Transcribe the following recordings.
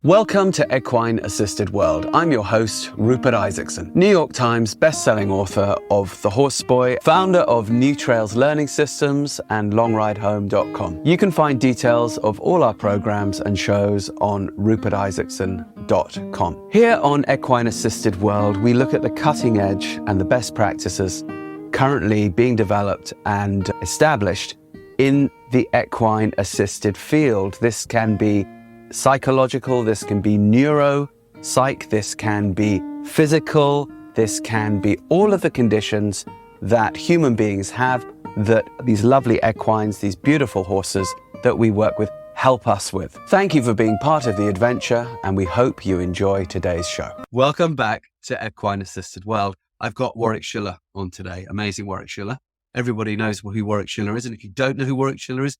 Welcome to Equine Assisted World. I'm your host, Rupert Isaacson, New York Times best-selling author of The Horse Boy, founder of New Trails Learning Systems and LongRideHome.com. You can find details of all our programs and shows on rupertisaacson.com. Here on Equine Assisted World, we look at the cutting edge and the best practices currently being developed and established in the equine assisted field. This can be psychological, this can be neuropsych, this can be physical, this can be all of the conditions that human beings have that these lovely equines, these beautiful horses that we work with, help us with. Thank you for being part of the adventure, and we hope you enjoy today's show. Welcome back to Equine Assisted World. I've got Warwick Schiller on today, amazing Warwick Schiller. Everybody knows who Warwick Schiller is, and if you don't know who Warwick Schiller is,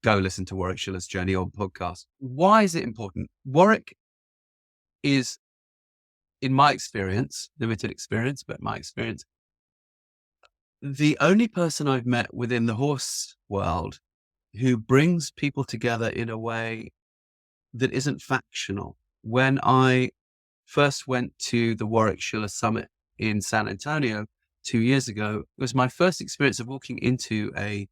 go listen to Warwick Schiller's Journey on podcast. Why is it important? Warwick is, in my experience, limited experience, but my experience, the only person I've met within the horse world who brings people together in a way that isn't factional. When I first went to the Warwick Schiller Summit in San Antonio 2 years ago, it was my first experience of walking into a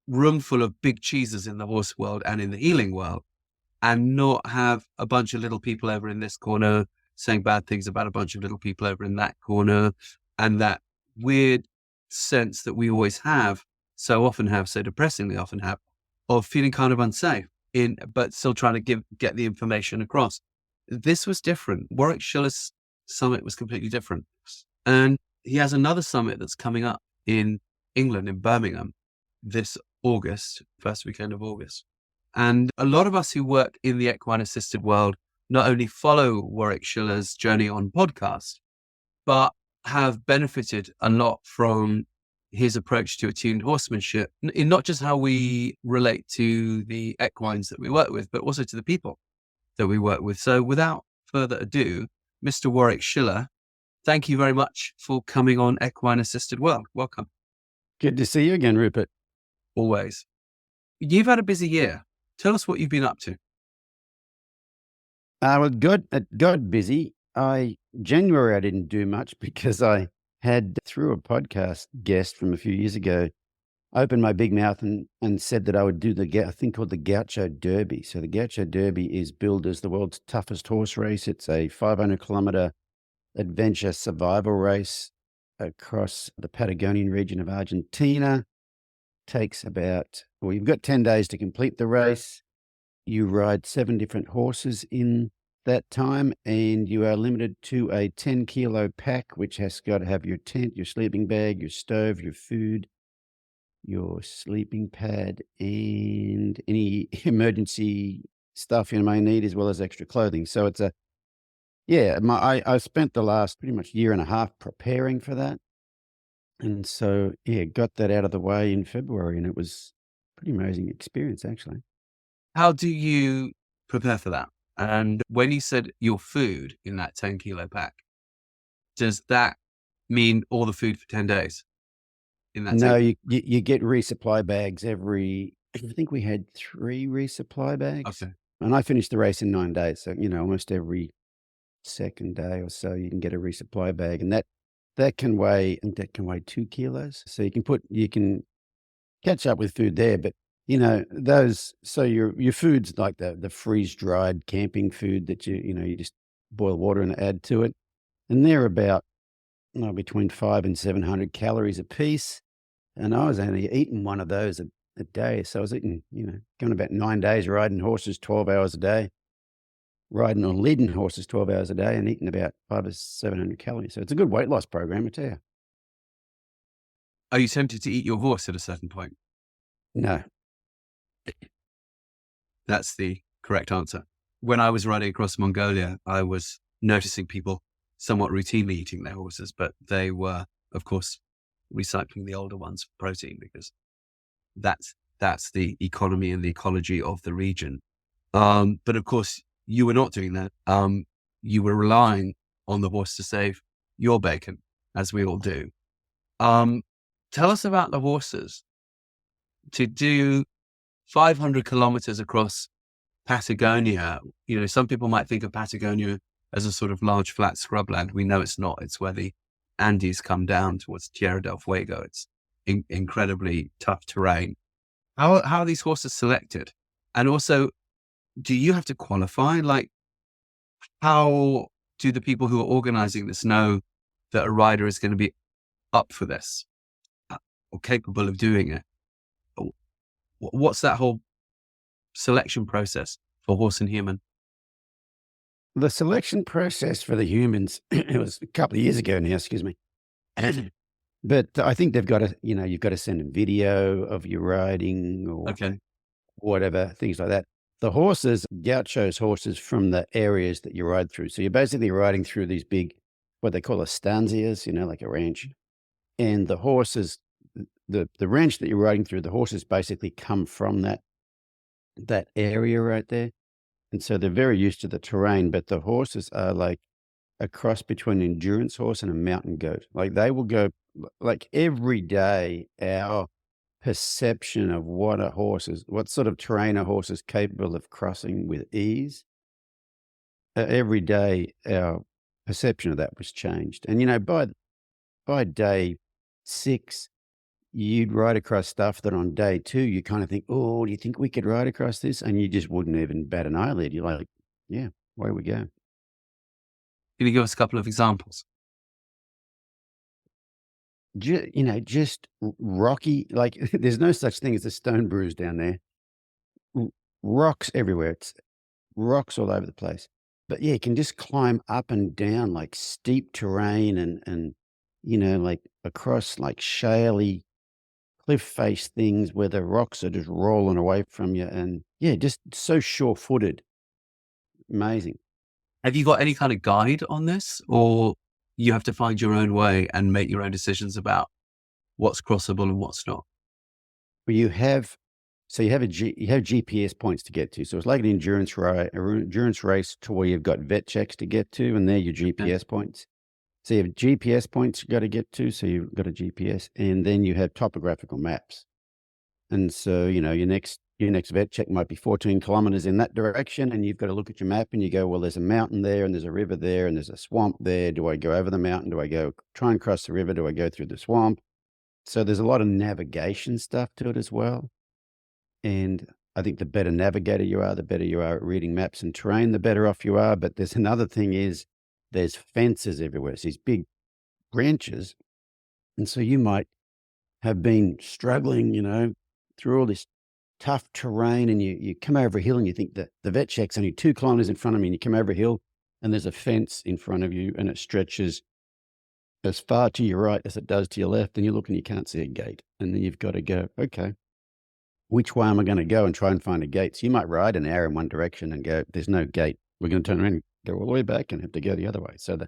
room full of big cheeses in the horse world and in the healing world, and not have a bunch of little people over in this corner saying bad things about a bunch of little people over in that corner, and that weird sense that we always have, so depressingly often have, of feeling kind of unsafe but still trying to get the information across. This was different. Warwick Schiller's summit was completely different. And he has another summit that's coming up in England, in Birmingham, this August, first weekend of August. And a lot of us who work in the equine assisted world not only follow Warwick Schiller's Journey on podcast, but have benefited a lot from his approach to attuned horsemanship, in not just how we relate to the equines that we work with, but also to the people that we work with. So without further ado, Mr. Warwick Schiller, thank you very much for coming on Equine Assisted World. Welcome. Good to see you again, Rupert. Always. You've had a busy year. Tell us what you've been up to. It got busy. January, I didn't do much because I had, through a podcast guest from a few years ago, opened my big mouth and said that I would do a thing called the Gaucho Derby. So the Gaucho Derby is billed as the world's toughest horse race. It's a 500-kilometer adventure survival race across the Patagonian region of Argentina. Takes you've got 10 days to complete the race. You ride 7 different horses in that time, and you are limited to a 10-kilo pack, which has got to have your tent, your sleeping bag, your stove, your food, your sleeping pad, and any emergency stuff you may need, as well as extra clothing. So it's I spent the last pretty much year and a half preparing for that. And so, got that out of the way in February, and it was a pretty amazing experience, actually. How do you prepare for that? And when you said your food in that 10-kilo pack, does that mean all the food for 10 days? No, you get resupply bags I think we had 3 resupply bags. Okay. And I finished the race in 9 days. So, almost every second day or so, you can get a resupply bag. And that can weigh 2 kilos. So you can catch up with food there, but your food's like the freeze dried camping food that you just boil water and add to it. And they're about between 500 and 700 calories a piece. And I was only eating one of those a day. So I was eating, going about 9 days riding horses 12 hours a day. Riding or leading horses 12 hours a day and eating about 500 or 700 calories. So it's a good weight loss program, I tell you. Are you tempted to eat your horse at a certain point? No. That's the correct answer. When I was riding across Mongolia, I was noticing people somewhat routinely eating their horses, but they were, of course, recycling the older ones for protein, because that's the economy and the ecology of the region. But of course, you were not doing that. You were relying on the horse to save your bacon, as we all do. Tell us about the horses. To do 500 kilometers across Patagonia, some people might think of Patagonia as a sort of large flat scrubland. We know it's not. It's where the Andes come down towards Tierra del Fuego. It's incredibly tough terrain. How are these horses selected? And also, do you have to qualify? Like, how do the people who are organizing this know that a rider is going to be up for this or capable of doing it? What's that whole selection process for horse and human? The selection process for the humans, it was a couple of years ago now, excuse me. But I think they've got to, you've got to send them video of your riding or Okay. whatever, things like that. The horses, gauchos horses from the areas that you ride through. So you're basically riding through these big, what they call estancias, like a ranch. And the horses, the ranch that you're riding through, the horses basically come from that area right there. And so they're very used to the terrain, but the horses are like a cross between an endurance horse and a mountain goat. Like they will go, like every day, our perception of what sort of terrain a horse is capable of crossing with ease, every day our perception of that was changed. And by day 6, you'd ride across stuff that on day 2 you kind of think, oh, do you think we could ride across this? And you just wouldn't even bat an eyelid. You're like, yeah, away we go. Can you give us a couple of examples? Just rocky, like there's no such thing as a stone bruise down there. Rocks everywhere. It's rocks all over the place. But yeah, you can just climb up and down like steep terrain and like across like shaly cliff face things where the rocks are just rolling away from you. And yeah, just so sure-footed. Amazing. Have you got any kind of guide on this, or you have to find your own way and make your own decisions about what's crossable and what's not? Well, you have GPS points to get to. So it's like an endurance race to where you've got vet checks to get to, and they're your GPS points. So you have GPS points you got to get to, so you've got a GPS, and then you have topographical maps. And so, your next vet check might be 14 kilometers in that direction, and you've got to look at your map and you go, well, there's a mountain there and there's a river there and there's a swamp there. Do I go over the mountain? Do I go try and cross the river? Do I go through the swamp? So there's a lot of navigation stuff to it as well. And I think the better navigator you are, the better you are at reading maps and terrain, the better off you are. But there's another thing is there's fences everywhere. It's these big branches. And so you might have been struggling, through all this tough terrain, and you come over a hill and you think that the vet check's only 2 kilometers in front of me, and you come over a hill and there's a fence in front of you and it stretches as far to your right as it does to your left, and you look and you can't see a gate. And then you've got to go, okay, which way am I going to go and try and find a gate? So you might ride an hour in one direction and go, there's no gate. We're going to turn around and go all the way back and have to go the other way. So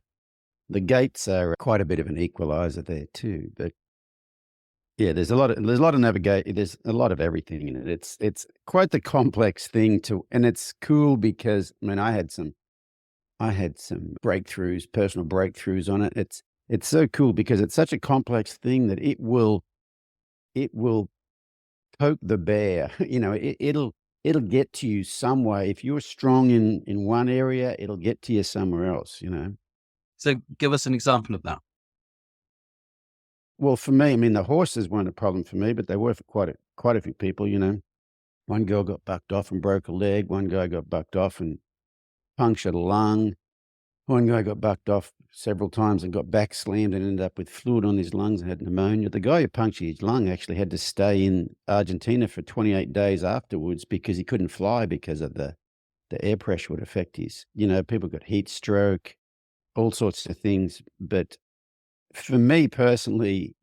the gates are quite a bit of an equalizer there too. But yeah, there's a lot of navigate. There's a lot of everything in it. It's quite the complex thing and it's cool because I had some breakthroughs, personal breakthroughs on it. It's so cool because it's such a complex thing that it will poke the bear. It'll get to you some way. If you're strong in one area, it'll get to you somewhere else. So give us an example of that. Well, for me, the horses weren't a problem for me, but they were for quite a few people. One girl got bucked off and broke a leg. One guy got bucked off and punctured a lung. One guy got bucked off several times and got back slammed and ended up with fluid on his lungs and had pneumonia. The guy who punctured his lung actually had to stay in Argentina for 28 days afterwards because he couldn't fly because of the air pressure would affect his, people got heat stroke, all sorts of things. But for me personally,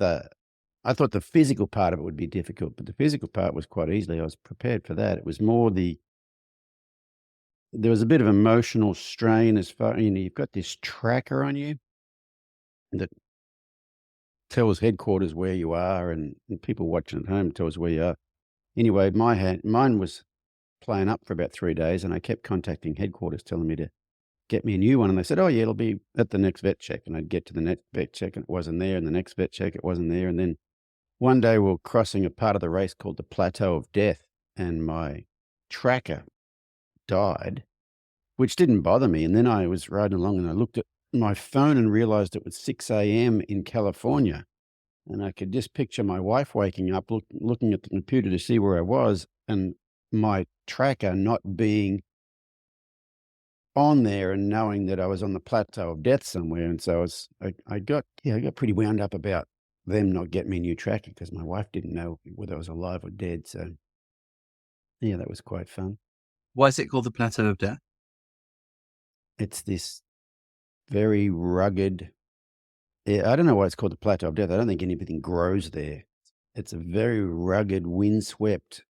I thought the physical part of it would be difficult, but the physical part was quite easily. I was prepared for that. It was more there was a bit of emotional strain as far, you've got this tracker on you that tells headquarters where you are, and people watching at home tells where you are. Anyway, mine was playing up for about 3 days, and I kept contacting headquarters telling me to get me a new one. And they said, oh yeah, it'll be at the next vet check. And I'd get to the next vet check and it wasn't there. And the next vet check, it wasn't there. And then one day we were crossing a part of the race called the Plateau of Death. And my tracker died, which didn't bother me. And then I was riding along and I looked at my phone and realized it was 6 a.m. in California. And I could just picture my wife waking up, looking at the computer to see where I was, and my tracker not being on there and knowing that I was on the plateau of death somewhere. And so I got pretty wound up about them not getting me a new tracker because my wife didn't know whether I was alive or dead. So yeah, that was quite fun. Why is it called the Plateau of Death? It's this very rugged, I don't know why it's called the Plateau of Death. I don't think anything grows there. It's a very rugged, windswept,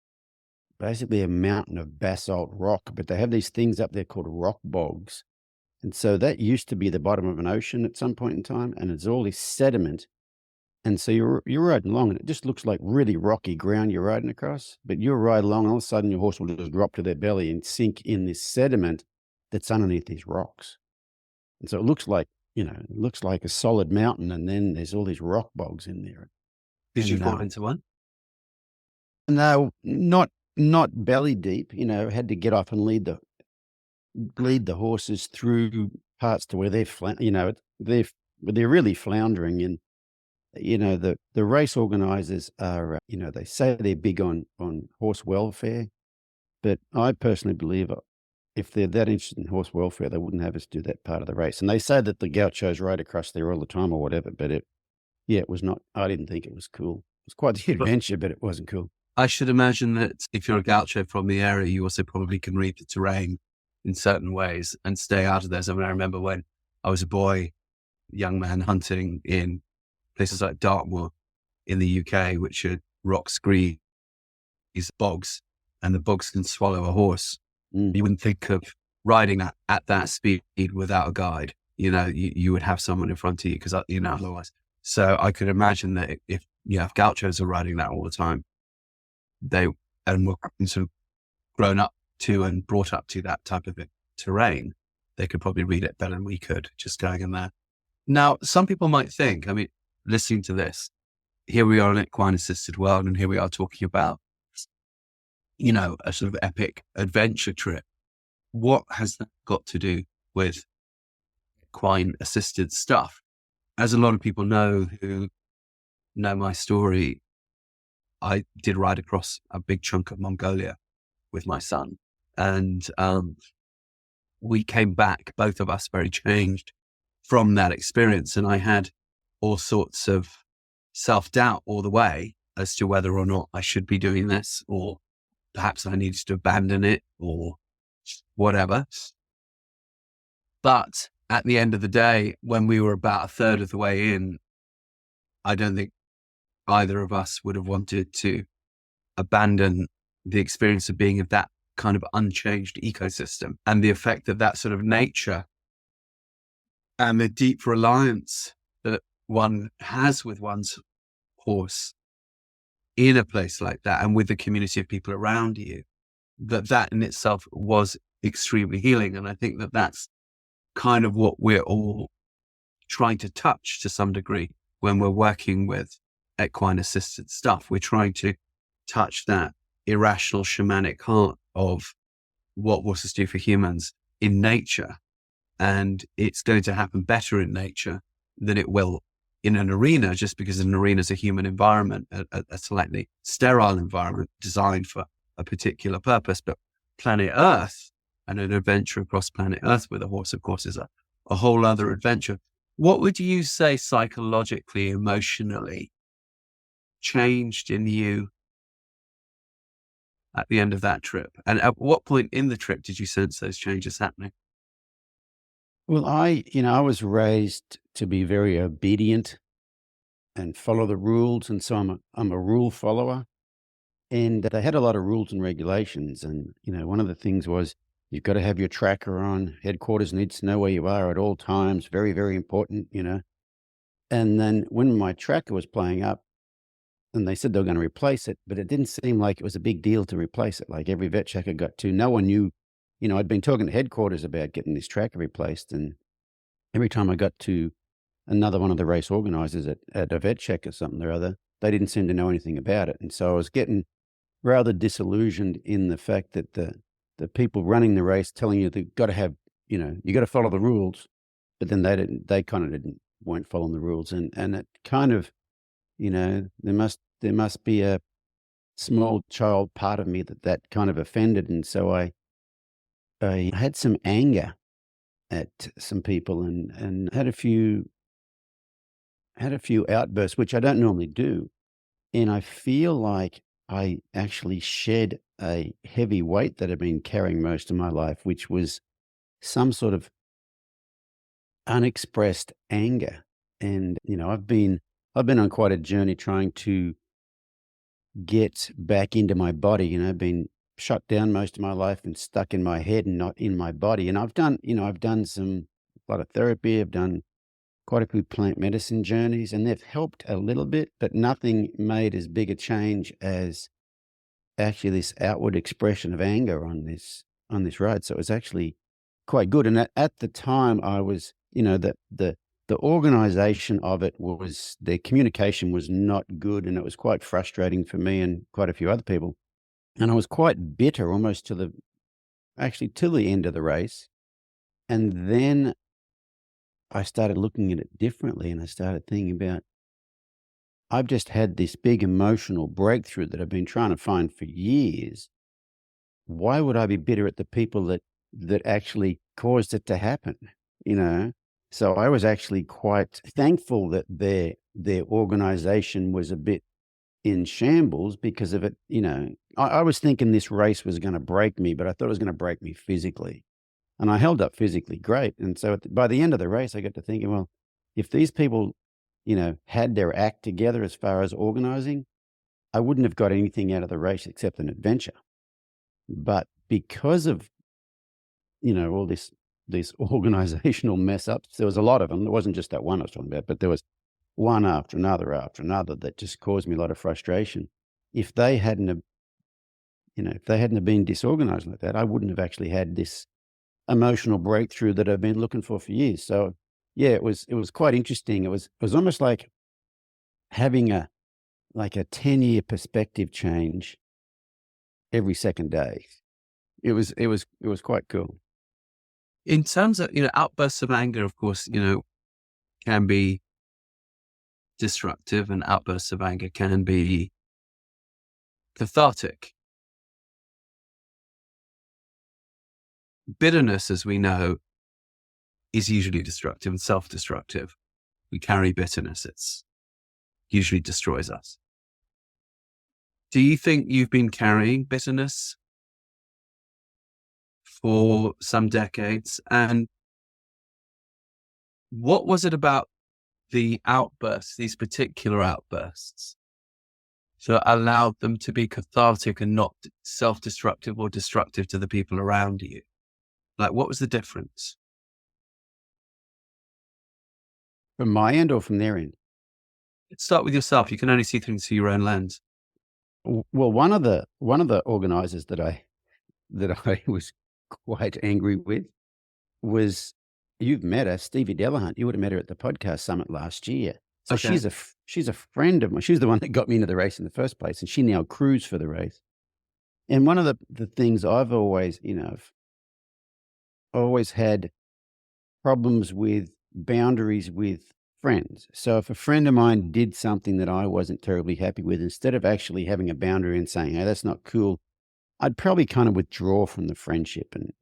basically a mountain of basalt rock, but they have these things up there called rock bogs. And so that used to be the bottom of an ocean at some point in time, and it's all this sediment. And so you're riding along, and it just looks like really rocky ground you're riding across. But you'll ride along, and all of a sudden your horse will just drop to their belly and sink in this sediment that's underneath these rocks. And so it looks like, it looks like a solid mountain, and then there's all these rock bogs in there. Did you fall into one? No, not belly deep. Had to get off and lead the horses through parts to where they're really floundering. And the race organizers are they say they're big on horse welfare, but I personally believe if they're that interested in horse welfare, they wouldn't have us do that part of the race. And they say that the gauchos ride across there all the time or whatever, but it was not. I didn't think it was cool. It was quite the adventure, but it wasn't cool. I should imagine that if you're a gaucho from the area, you also probably can read the terrain in certain ways and stay out of those. I mean, I remember when I was a boy, young man, hunting in places like Dartmoor in the UK, which are rock screes, bogs, and the bogs can swallow a horse. You wouldn't think of riding at that speed without a guide. You would have someone in front of you because, otherwise. So I could imagine that if gauchos are riding that all the time, were sort of grown up to and brought up to that type of terrain, they could probably read it better than we could just going in there. Now, some people might think, listening to this, here we are in an equine assisted world, and here we are talking about, a sort of epic adventure trip. What has that got to do with equine assisted stuff? As a lot of people know who know my story, I did ride across a big chunk of Mongolia with my son. And we came back, both of us very changed from that experience. And I had all sorts of self-doubt all the way as to whether or not I should be doing this, or perhaps I needed to abandon it or whatever. But at the end of the day, when we were about a third of the way in, I don't think either of us would have wanted to abandon the experience of being in that kind of unchanged ecosystem and the effect of that sort of nature and the deep reliance that one has with one's horse in a place like that and with the community of people around you, that in itself was extremely healing. And I think that that's kind of what we're all trying to touch to some degree when we're working with equine assisted stuff. We're trying to touch that irrational shamanic heart of what horses do for humans in nature. And it's going to happen better in nature than it will in an arena, just because an arena is a human environment, a slightly sterile environment designed for a particular purpose. But planet Earth and an adventure across planet Earth with a horse, of course, is a whole other adventure. What would you say psychologically, emotionally changed in you at the end of that trip? And at what point in the trip did you sense those changes happening? Well, I was raised to be very obedient and follow the rules. And so I'm a rule follower. And they had a lot of rules and regulations. And, one of the things was you've got to have your tracker on. Headquarters needs to know where you are at all times. Very, very important, And then when my tracker was playing up, and they said they were going to replace it, but it didn't seem like it was a big deal to replace it. Like every vet checker got to. No one knew. I'd been talking to headquarters about getting this tracker replaced, and every time I got to another one of the race organizers at a vet check or something or other, they didn't seem to know anything about it. And so I was getting rather disillusioned in the fact that the people running the race telling you they've got to have, you got to follow the rules, but then they kind of weren't following the rules. And it kind of, there must be a small child part of me that kind of offended. And so I had some anger at some people and had a few outbursts, which I don't normally do. And I feel like I actually shed a heavy weight that I've been carrying most of my life, which was some sort of unexpressed anger. And, I've been on quite a journey trying to get back into my body. Been shut down most of my life and stuck in my head and not in my body. And I've done a lot of therapy. I've done quite a few plant medicine journeys, and they've helped a little bit, but nothing made as big a change as actually this outward expression of anger on this ride. So it was actually quite good. And at the time I was, the organization of it was, their communication was not good, and it was quite frustrating for me and quite a few other people. And I was quite bitter almost till the end of the race. And then I started looking at it differently, and I started thinking about, I've just had this big emotional breakthrough that I've been trying to find for years. Why would I be bitter at the people that actually caused it to happen? So I was actually quite thankful that their organization was a bit in shambles because of it. I was thinking this race was going to break me, but I thought it was going to break me physically. And I held up physically great. And so by the end of the race, I got to thinking, well, if these people, had their act together as far as organizing, I wouldn't have got anything out of the race except an adventure. But because of, all these organizational mess ups, there was a lot of them. It wasn't just that one I was talking about, but there was one after another that just caused me a lot of frustration. If they hadn't have been disorganized like that, I wouldn't have actually had this emotional breakthrough that I've been looking for years. So yeah, it was quite interesting. It was almost like having a 10-year perspective change every second day. It was quite cool. In terms of, outbursts of anger, of course, can be destructive, and outbursts of anger can be cathartic. Bitterness, as we know, is usually destructive and self-destructive. We carry bitterness. It's usually destroys us. Do you think you've been carrying bitterness for some decades? And what was it about the outbursts, these particular outbursts, so allowed them to be cathartic and not self-destructive or destructive to the people around you? Like, what was the difference? From my end or from their end? Let's start with yourself. You can only see things through your own lens. Well, one of the organizers that I was quite angry with was, you've met her, Stevie Delahunt. You would have met her at the podcast summit last year. So Okay. she's a friend of mine. She's the one that got me into the race in the first place, and she now crews for the race. And one of the things I've always, I've always had problems with boundaries with friends. So if a friend of mine did something that I wasn't terribly happy with, instead of actually having a boundary and saying, hey, that's not cool, I'd probably kind of withdraw from the friendship and,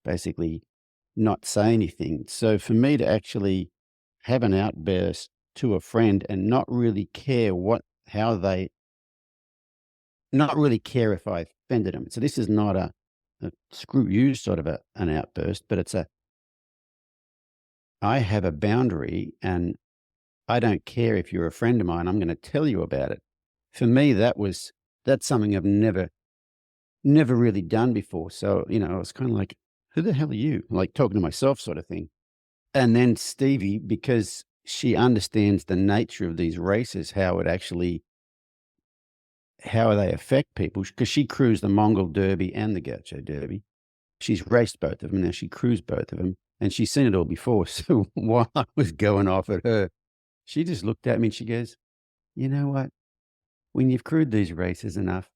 basically not say anything. So for me to actually have an outburst to a friend and not really care not really care if I offended them. So this is not a screw you sort of an outburst, but I have a boundary and I don't care if you're a friend of mine, I'm going to tell you about it. For me, that's something I've never really done before. So, I was kind of like, who the hell are you? Like talking to myself sort of thing. And then Stevie, because she understands the nature of these races, how they affect people, because she crews the Mongol Derby and the Gaucho Derby. She's raced both of them. Now she crews both of them, and she's seen it all before. So while I was going off at her, she just looked at me and she goes, you know what? When you've crewed these races enough,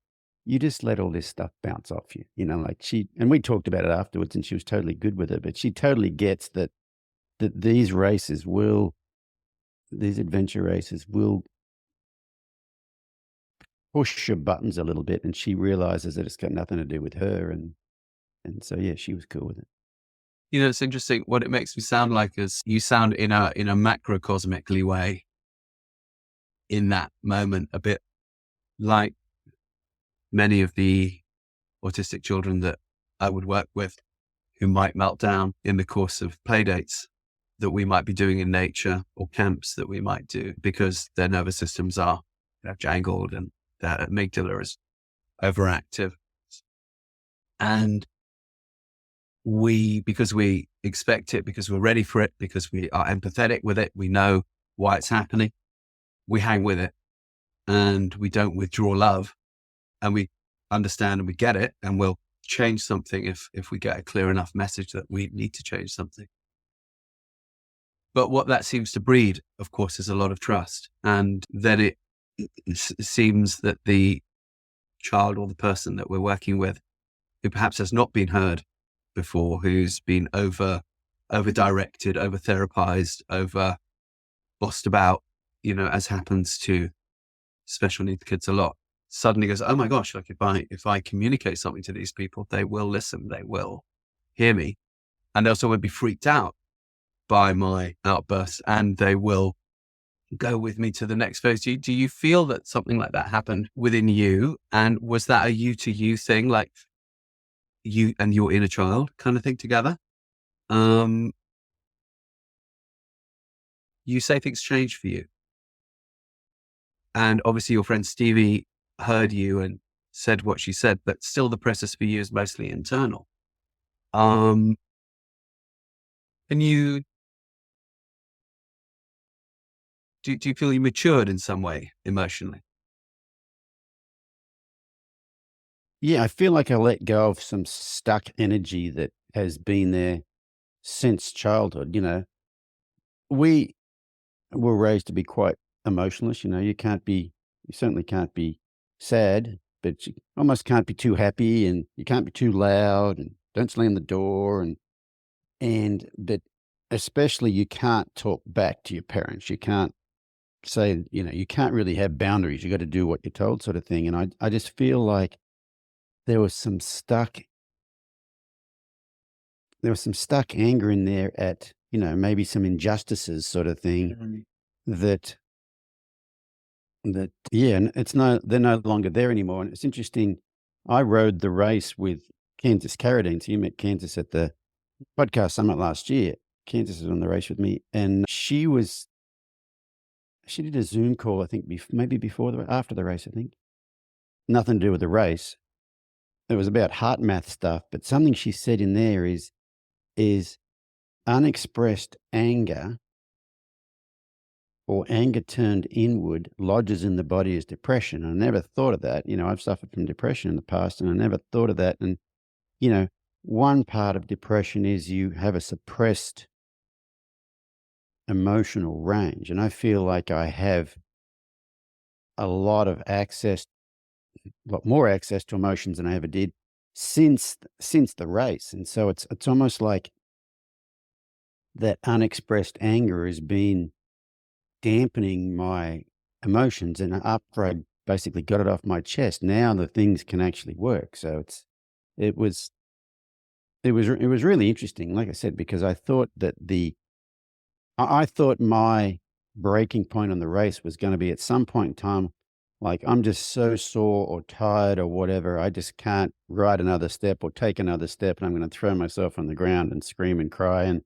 you just let all this stuff bounce off you, like and we talked about it afterwards, and she was totally good with it, but she totally gets that these adventure races will push your buttons a little bit, and she realizes that it's got nothing to do with her. And so, yeah, she was cool with it. It's interesting. What it makes me sound like is you sound in a macrocosmically way in that moment, a bit like many of the autistic children that I would work with who might melt down in the course of play dates that we might be doing in nature, or camps that we might do, because their nervous systems are jangled and their amygdala is overactive. And because we expect it, because we're ready for it, because we are empathetic with it, we know why it's happening, we hang with it and we don't withdraw love, and we understand and we get it, and we'll change something if we get a clear enough message that we need to change something. But what that seems to breed, of course, is a lot of trust. And then it seems that the child or the person that we're working with, who perhaps has not been heard before, who's been over-directed, over-therapized, over-bossed about, as happens to special needs kids a lot, suddenly goes, oh my gosh, like if I communicate something to these people, they will listen, they will hear me. And they also would be freaked out by my outbursts, and they will go with me to the next phase. Do you feel that something like that happened within you? And was that a you to you thing, like you and your inner child kind of thing together? You say things changed for you. And obviously your friend Stevie heard you and said what she said, but still the process for you is mostly internal. And you, do you feel you matured in some way emotionally? Yeah, I feel like I let go of some stuck energy that has been there since childhood. We were raised to be quite emotionless. You certainly can't be sad, but you almost can't be too happy, and you can't be too loud, and don't slam the door. But especially you can't talk back to your parents. You can't say, you can't really have boundaries. You got to do what you're told, sort of thing. And I just feel like there was some stuck anger in there at, maybe some injustices, sort of thing. that yeah, and they're no longer there anymore. And it's interesting. I rode the race with Kansas Carradine. So you met Kansas at the podcast summit last year. Kansas was on the race with me, and she did a Zoom call, I think, maybe after the race, I think. Nothing to do with the race. It was about heart math stuff, but something she said in there is unexpressed anger, or anger turned inward, lodges in the body as depression. I never thought of that. I've suffered from depression in the past, and I never thought of that. And, one part of depression is you have a suppressed emotional range. And I feel like I have a lot more access to emotions than I ever did since the race. And so it's almost like that unexpressed anger has been dampening my emotions. And after I basically got it off my chest, now the things can actually work. So it was really interesting, like I said, because I thought that I thought my breaking point on the race was going to be at some point in time, like, I'm just so sore or tired or whatever, I just can't ride another step or take another step, and I'm going to throw myself on the ground and scream and cry and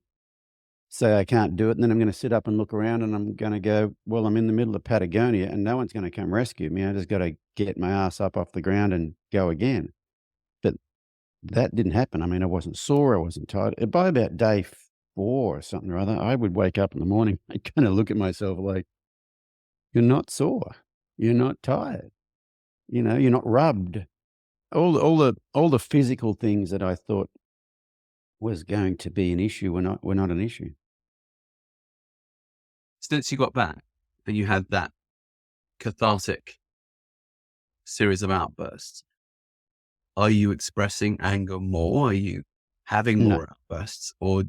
say I can't do it. And then I'm going to sit up and look around, and I'm going to go, well, I'm in the middle of Patagonia and no one's going to come rescue me. I just got to get my ass up off the ground and go again. But that didn't happen. I mean, I wasn't sore, I wasn't tired. By about day 4 or something or other, I would wake up in the morning, I kind of look at myself like, you're not sore, you're not tired, you're not rubbed. All the physical things that I thought was going to be an issue were not an issue. Since you got back and you had that cathartic series of outbursts, Are you expressing anger more? Are you having No. more outbursts? Or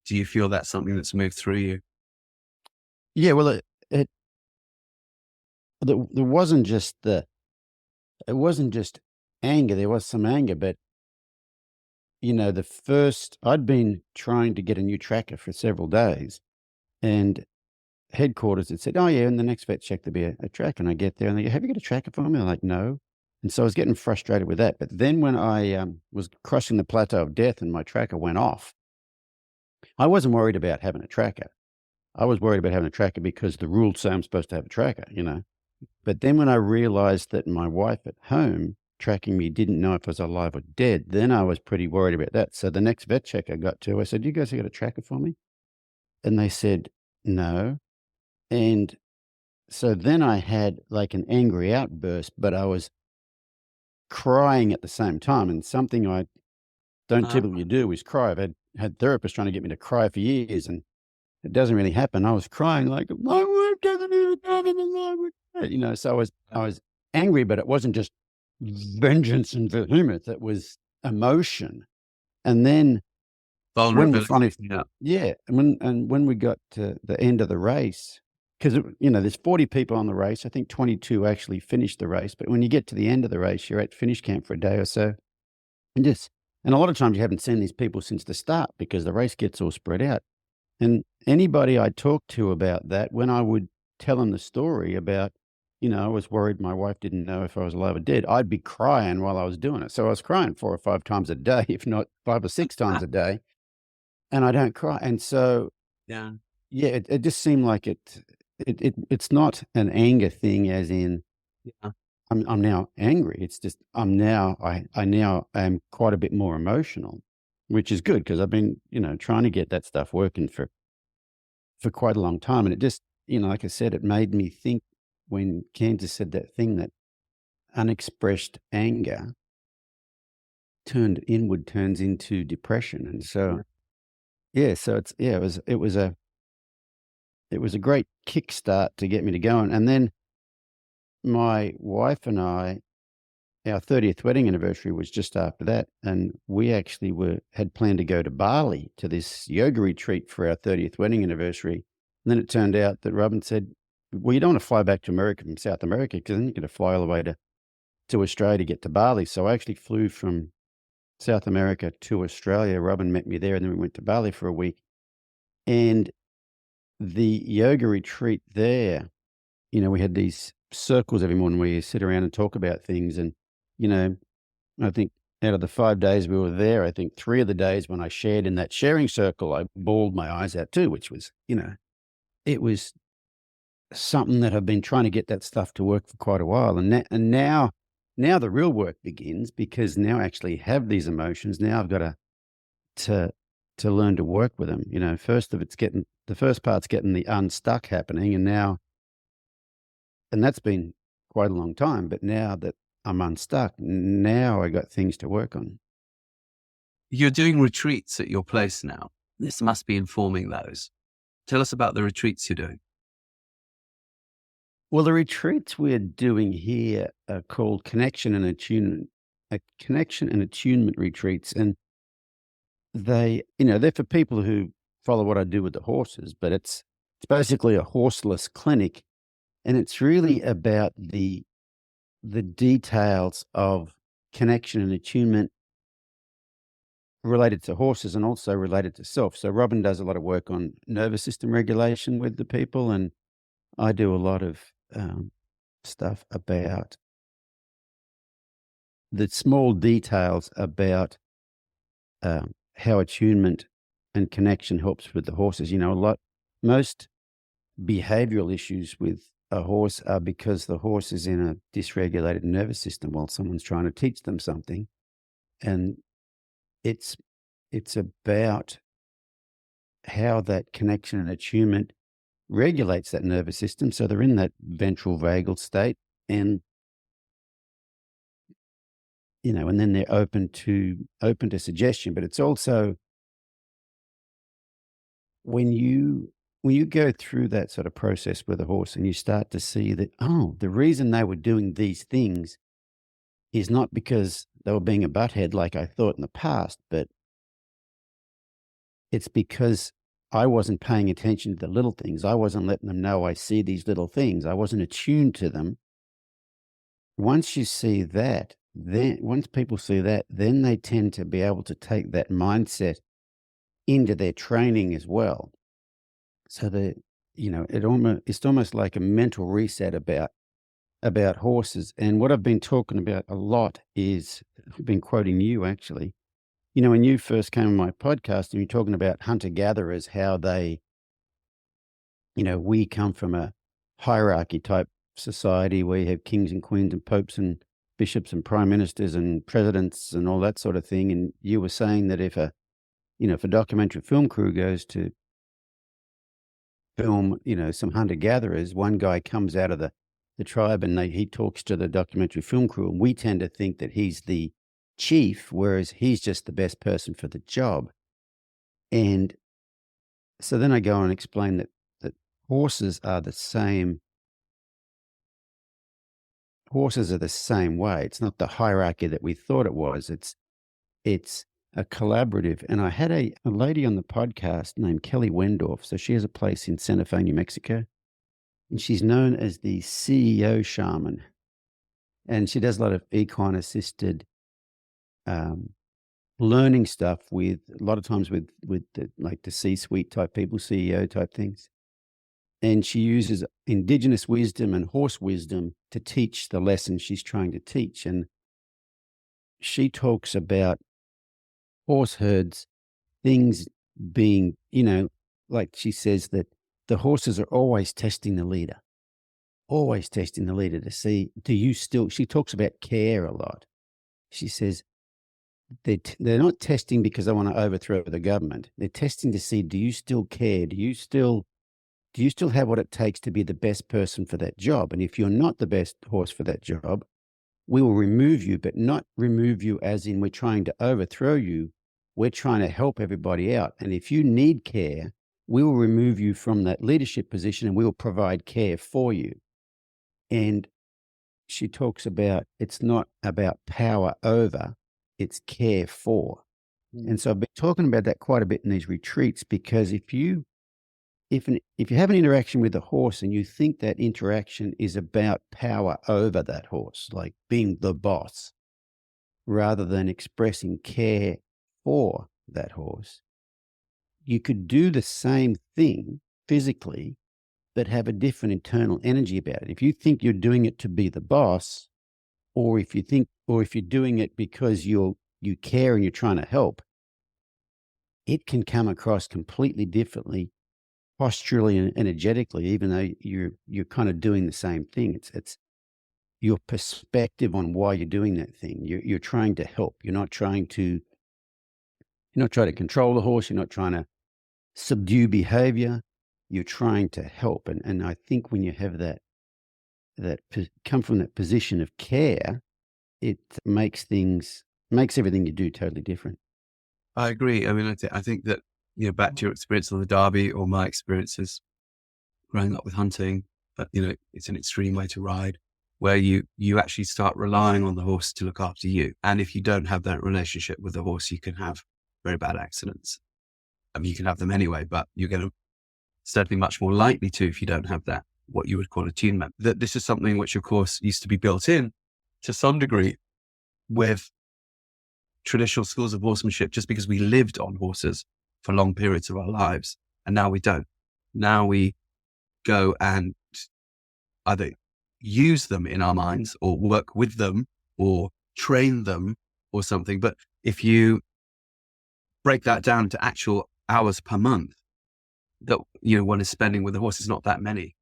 do you feel that's something that's moved through you? Yeah, well, it there wasn't just it wasn't just anger. There was some anger, but the first I'd been trying to get a new tracker for several days, and headquarters had said, "Oh yeah, in the next vet check there'll be a tracker." And I get there and they go, "Have you got a tracker for me?" I'm like, "No." And so I was getting frustrated with that. But then when I was crossing the plateau of death and my tracker went off, I wasn't worried about having a tracker. I was worried about having a tracker because the rules say I'm supposed to have a tracker. But then when I realized that my wife at home tracking me didn't know if I was alive or dead, then I was pretty worried about that. So the next vet check I got to, I said, "You guys have got a tracker for me?" And they said, "No." And so then I had like an angry outburst, but I was crying at the same time. And something I don't Uh, typically do is cry. I've had therapists trying to get me to cry for years, and it doesn't really happen. I was crying like, "My wife doesn't even have an alive with that." So I was angry, but it wasn't just vengeance and vehemence. It was emotion. And then when we Vulnerability. finally, Yeah. yeah, and when we got to the end of the race, because there's 40 people on the race. I think 22 actually finished the race. But when you get to the end of the race, you're at finish camp for a day or so, and and a lot of times you haven't seen these people since the start because the race gets all spread out. And anybody I talked to about that, when I would tell them the story about, I was worried my wife didn't know if I was alive or dead, I'd be crying while I was doing it. So I was crying 4 or 5 times a day, if not 5 or 6 times a day, and I don't cry. And so, Yeah. yeah, it just seemed like it's not an anger thing, as in Yeah. I'm now angry. It's just I now am quite a bit more emotional, which is good because I've been trying to get that stuff working for quite a long time. And it just, like I said, it made me think when Kansas said that thing that unexpressed anger turned inward turns into depression. And so, yeah, so it was a great kickstart to get me to going. And then my wife and I, our 30th wedding anniversary was just after that. And we actually had planned to go to Bali to this yoga retreat for our 30th wedding anniversary. And then it turned out that Robin said, "Well, you don't want to fly back to America from South America because then you're going to fly all the way to Australia to get to Bali." So I actually flew from South America to Australia. Robin met me there and then we went to Bali for a week. And the yoga retreat there, we had these circles every morning where you sit around and talk about things. And, I think out of the 5 days we were there, I think 3 of the days when I shared in that sharing circle, I bawled my eyes out too, which was, it was something that I've been trying to get that stuff to work for quite a while. And now the real work begins because now I actually have these emotions. Now I've got to to learn to work with them. The first part's getting the unstuck happening, and that's been quite a long time. But now that I'm unstuck, now I got things to work on. You're doing retreats at your place now. This must be informing those. Tell us about the retreats you're doing. Well, the retreats we're doing here are called connection and attunement retreats, and they're for people who follow what I do with the horses. But it's basically a horseless clinic, and it's really about the details of connection and attunement related to horses and also related to self. So Robin does a lot of work on nervous system regulation with the people, and I do a lot of stuff about the small details about how attunement and connection helps with the horses. Most behavioral issues with a horse are because the horse is in a dysregulated nervous system while someone's trying to teach them something. And it's about how that connection and attunement regulates that nervous system. So they're in that ventral vagal state, and and then they're open to suggestion. But it's also when you go through that sort of process with a horse and you start to see that, oh, the reason they were doing these things is not because they were being a butthead like I thought in the past, but it's because I wasn't paying attention to the little things. I wasn't letting them know I see these little things. I wasn't attuned to them. Once you see that, then once people see that, then they tend to be able to take that mindset into their training as well. So that, it's almost like a mental reset about horses. And what I've been talking about a lot is, I've been quoting you actually. When you first came on my podcast and you're talking about hunter-gatherers, how they, we come from a hierarchy type society where you have kings and queens and popes and bishops and prime ministers and presidents and all that sort of thing. And you were saying that if a documentary film crew goes to film, some hunter-gatherers, one guy comes out of the tribe and he talks to the documentary film crew, and we tend to think that he's the chief, whereas he's just the best person for the job. And so then I go on and explain that horses are the same. Horses are the same way. It's not the hierarchy that we thought it was. It's a collaborative. And I had a lady on the podcast named Kelly Wendorf. So she has a place in Santa Fe, New Mexico. And she's known as the CEO shaman. And she does a lot of equine assisted learning stuff with a lot of times with the C-suite type people, CEO type things. And she uses indigenous wisdom and horse wisdom to teach the lesson she's trying to teach. And she talks about horse herds, things being, like she says that the horses are always testing the leader to see, she talks about care a lot. She says they're not testing because they want to overthrow the government. They're testing to see, do you still care? Do you still have what it takes to be the best person for that job? And if you're not the best horse for that job, we will remove you, but not remove you as in we're trying to overthrow you. We're trying to help everybody out. And if you need care, we will remove you from that leadership position and we will provide care for you. And she talks about it's not about power over, it's care for. And so I've been talking about that quite a bit in these retreats, because if you have an interaction with a horse and you think that interaction is about power over that horse, like being the boss, rather than expressing care for that horse, you could do the same thing physically, but have a different internal energy about it. If you think you're doing it to be the boss, or if you're doing it because you care and you're trying to help, it can come across completely differently, posturally and energetically, even though you're kind of doing the same thing. It's your perspective on why you're doing that thing. You're trying to help. You're not trying to control the horse. You're not trying to subdue behavior. You're trying to help. And I think when you have that come from that position of care, it makes everything you do totally different. I agree. I mean, I think that, back to your experience on the Derby or my experiences growing up with hunting, but, it's an extreme way to ride where you actually start relying on the horse to look after you. And if you don't have that relationship with the horse, you can have very bad accidents. I mean, you can have them anyway, but you're going to certainly much more likely to if you don't have that, what you would call attunement. That this is something which, of course, used to be built in to some degree with traditional schools of horsemanship, just because we lived on horses for long periods of our lives. And now we don't. Now we go and either use them in our minds or work with them or train them or something. But if you break that down to actual hours per month that one is spending with the horse, is not that many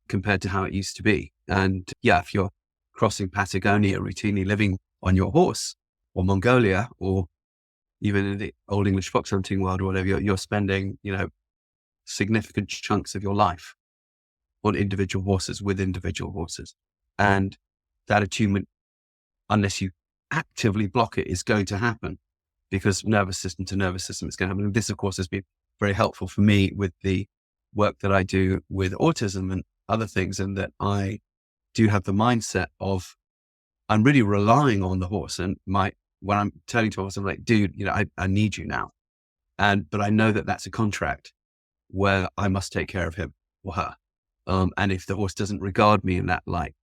compared to how it used to be. And if you're crossing Patagonia, routinely living on your horse, or Mongolia, or even in the old English fox hunting world or whatever, you're spending significant chunks of your life on individual horses with individual horses. And that attunement, unless you actively block it, is going to happen, because nervous system to nervous system, it's going to happen. And this, of course, has been very helpful for me with the work that I do with autism and other things, and that I do have the mindset of I'm really relying on the horse, and my when I'm turning to a horse, I'm like, dude, I need you now. But I know that that's a contract where I must take care of him or her. And if the horse doesn't regard me in that light,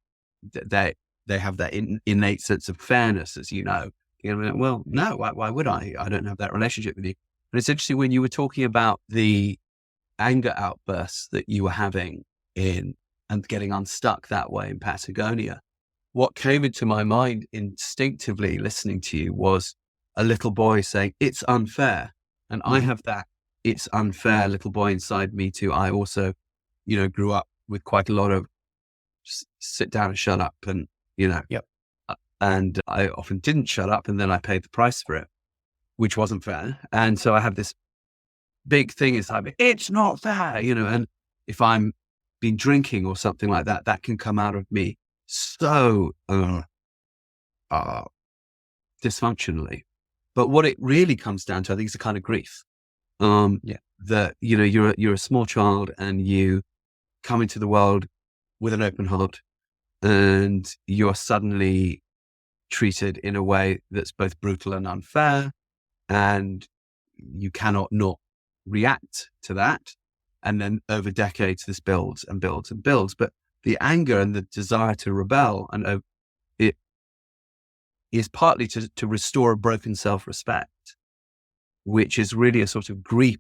they have that innate sense of fairness, as you know. Well, no, why would I? I don't have that relationship with you. And it's interesting when you were talking about the anger outbursts that you were having and getting unstuck that way in Patagonia. What came into my mind instinctively listening to you was a little boy saying, it's unfair. And I have that it's unfair little boy inside me too. I also, grew up with quite a lot of sit down and shut up and, Yep. And I often didn't shut up and then I paid the price for it, which wasn't fair. And so I have this big thing inside me. It's not fair, and if I'm been drinking or something like that, that can come out of me so dysfunctionally. But what it really comes down to, I think, is a kind of grief. That you're a small child and you come into the world with an open heart, and you're suddenly treated in a way that's both brutal and unfair, and you cannot not react to that. And then over decades, this builds and builds and builds. But the anger and the desire to rebel and it is partly to restore a broken self-respect, which is really a sort of grief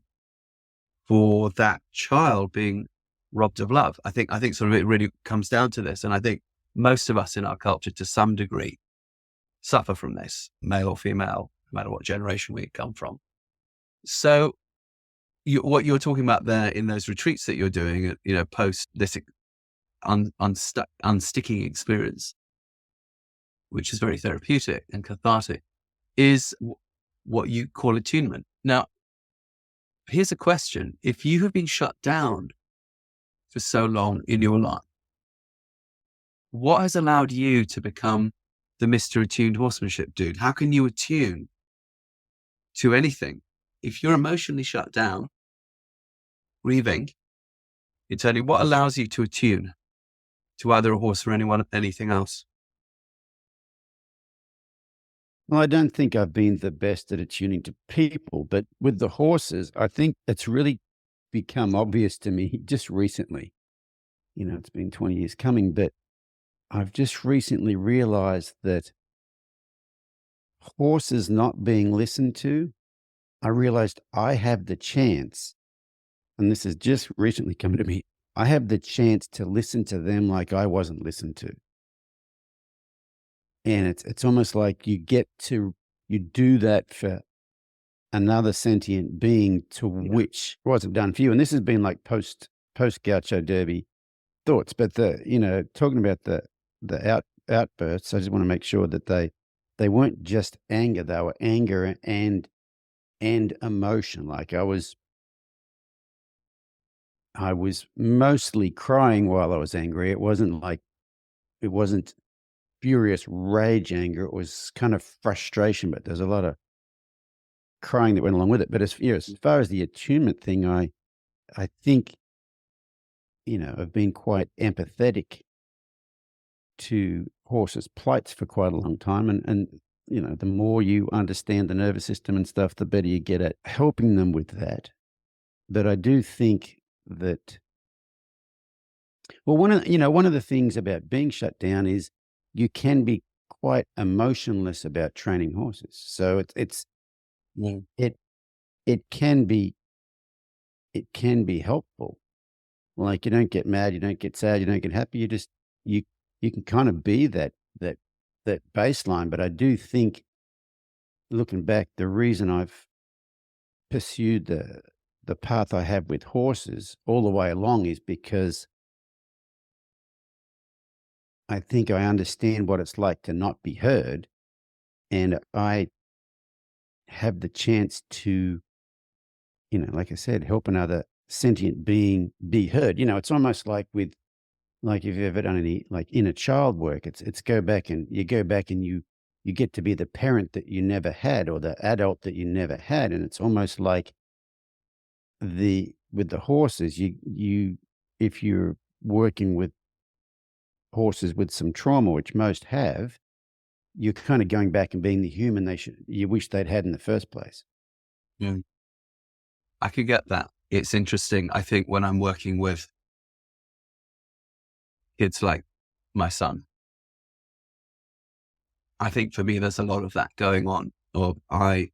for that child being robbed of love. I think sort of it really comes down to this. And I think most of us in our culture, to some degree, suffer from this, male or female, no matter what generation we come from. So what you're talking about there in those retreats that you're doing, post this unsticking experience, which is very therapeutic and cathartic, is what you call attunement. Now, here's a question. If you have been shut down for so long in your life, what has allowed you to become the Mr. Attuned Horsemanship dude? How can you attune to anything? If you're emotionally shut down, grieving, internally, what allows you to attune to either a horse or anything else? Well, I don't think I've been the best at attuning to people, but with the horses, I think it's really become obvious to me just recently. It's been 20 years coming, but I've just recently realized that horses not being listened to, I realized I have the chance, and this has just recently come to me, I have the chance to listen to them like I wasn't listened to. And it's almost like you do that for another sentient being to which wasn't done for you. And this has been like post Gaucho Derby thoughts, but talking about the outbursts, I just want to make sure that they weren't just anger, they were anger and emotion. Like I was mostly crying while I was angry. It wasn't furious rage anger. It was kind of frustration, but there's a lot of crying that went along with it. But as far as the attunement thing, I think, I've been quite empathetic to horses' plights for quite a long time. And the more you understand the nervous system and stuff, the better you get at helping them with that. But I do think that, well, one of the things about being shut down is you can be quite emotionless about training horses. So it can be helpful. Like you don't get mad, you don't get sad, you don't get happy. You can kind of be that baseline. But I do think, looking back, the reason I've pursued the path I have with horses all the way along is because I think I understand what it's like to not be heard, and I have the chance to, like I said, help another sentient being be heard. It's almost like if you've ever done any like inner child work, it's you go back and you get to be the parent that you never had or the adult that you never had, and it's almost like with the horses, if you're working with horses with some trauma, which most have, you're kind of going back and being the human you wish they'd had in the first place. Mm. I could get that. It's interesting. I think when I'm working with kids like my son, I think for me, there's a lot of that going on. Or I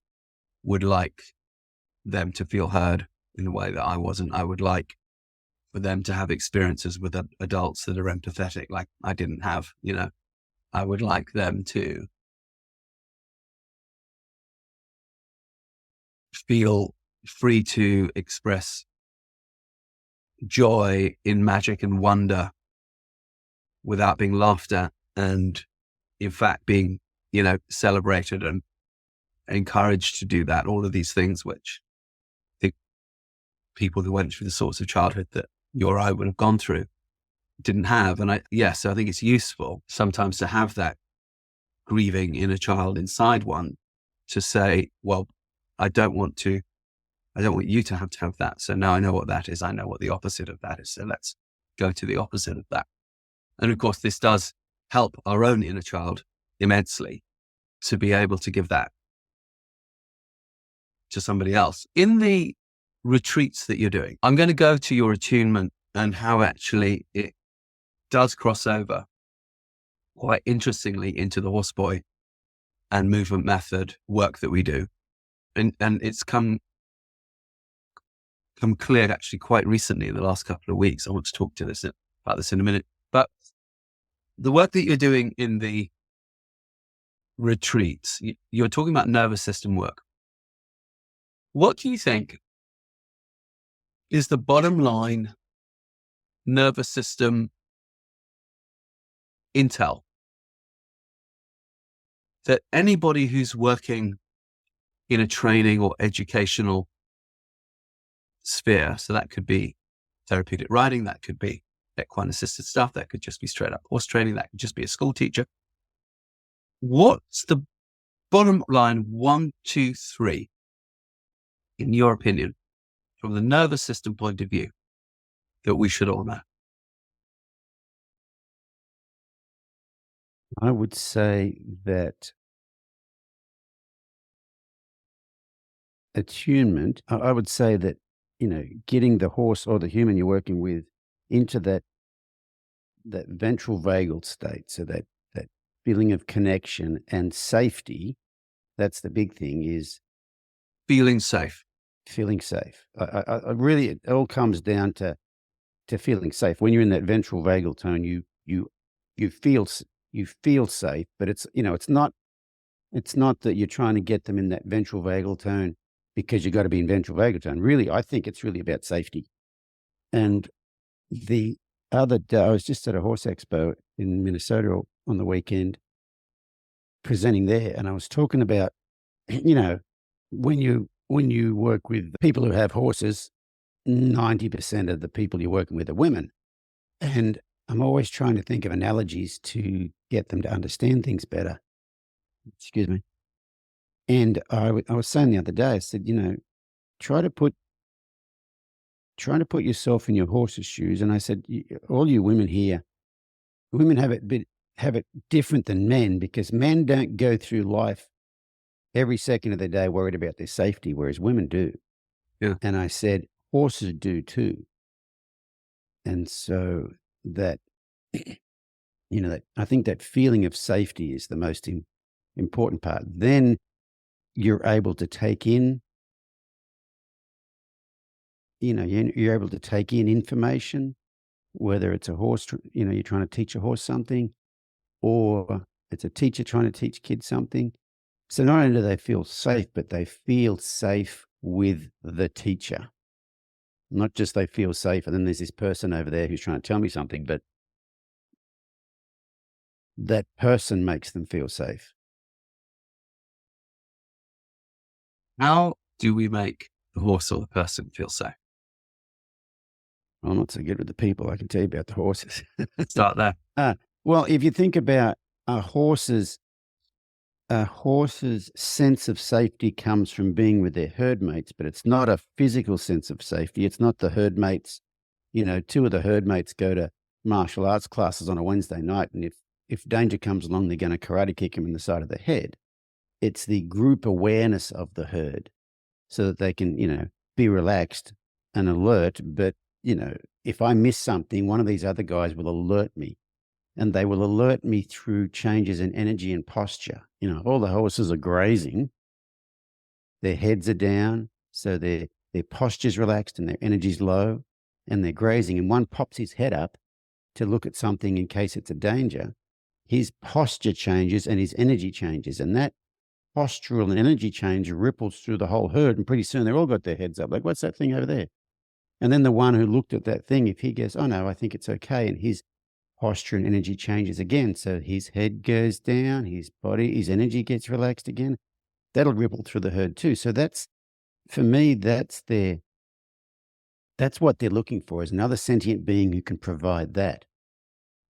would like them to feel heard in a way that I wasn't. I would like for them to have experiences with adults that are empathetic, like I didn't have, I would like them to feel free to express joy in magic and wonder without being laughed at, and in fact being, celebrated and encouraged to do that. All of these things, which I think people who went through the sorts of childhood that you or I would have gone through didn't have. And so I think it's useful sometimes to have that grieving inner child inside one to say, well, I don't want you to have that. So now I know what that is. I know what the opposite of that is. So let's go to the opposite of that. And of course, this does help our own inner child immensely to be able to give that to somebody else. In the retreats that you're doing, I'm going to go to your attunement and how actually it does cross over quite interestingly into the horseboy and movement method work that we do. And it's come clear actually quite recently in the last couple of weeks. I want to talk about this in a minute. But the work that you're doing in the retreats, you're talking about nervous system work. What do you think is the bottom line nervous system intel that anybody who's working in a training or educational sphere, so that could be therapeutic riding, that could be equine assisted stuff, that could just be straight up horse training, that could just be a school teacher. What's the bottom line 1, 2, 3, in your opinion, from the nervous system point of view, that we should all know? I would say that attunement, I would say that, getting the horse or the human you're working with into that ventral vagal state, so that feeling of connection and safety, that's the big thing, is Feeling safe. feeling safe. I really, it all comes down to feeling safe. When you're in that ventral vagal tone, you feel safe, but it's not that you're trying to get them in that ventral vagal tone because you got to be in ventral vagal tone. Really, I think it's really about safety. And the other day, I was just at a horse expo in Minnesota on the weekend presenting there, and I was talking about, when you work with people who have horses, 90% of the people you're working with are women. And I'm always trying to think of analogies to get them to understand things better. Excuse me. And I was saying the other day, I said, try to put yourself in your horse's shoes. And I said, all you women here, women have it different than men, because men don't go through life every second of the day worried about their safety, whereas women do. Yeah. And I said, horses do too. And so that, that I think that feeling of safety is the most important part. Then you're able to take in, you're able to take in information, whether it's a horse, you're trying to teach a horse something, or it's a teacher trying to teach kids something. So not only do they feel safe, but they feel safe with the teacher. Not just they feel safe, and then there's this person over there who's trying to tell me something, but that person makes them feel safe. How do we make the horse or the person feel safe? I'm not so good with the people. I can tell you about the horses. Start there. Well, if you think about a horse's sense of safety comes from being with their herd mates, but it's not a physical sense of safety. It's not the herd mates. Two of the herd mates go to martial arts classes on a Wednesday night, and if if danger comes along, they're going to karate kick him in the side of the head. It's the group awareness of the herd so that they can, be relaxed and alert. But, if I miss something, one of these other guys will alert me, and they will alert me through changes in energy and posture. All the horses are grazing, their heads are down, so their posture's relaxed and their energy's low, and they're grazing. And one pops his head up to look at something in case it's a danger. His posture changes and his energy changes, and that postural and energy change ripples through the whole herd, and pretty soon they're all got their heads up, like, what's that thing over there? And then the one who looked at that thing, if he goes, oh no, I think it's okay, and his posture and energy changes again, so his head goes down, his body, his energy gets relaxed again, that'll ripple through the herd too. So that's, for me, that's what they're looking for, is another sentient being who can provide that.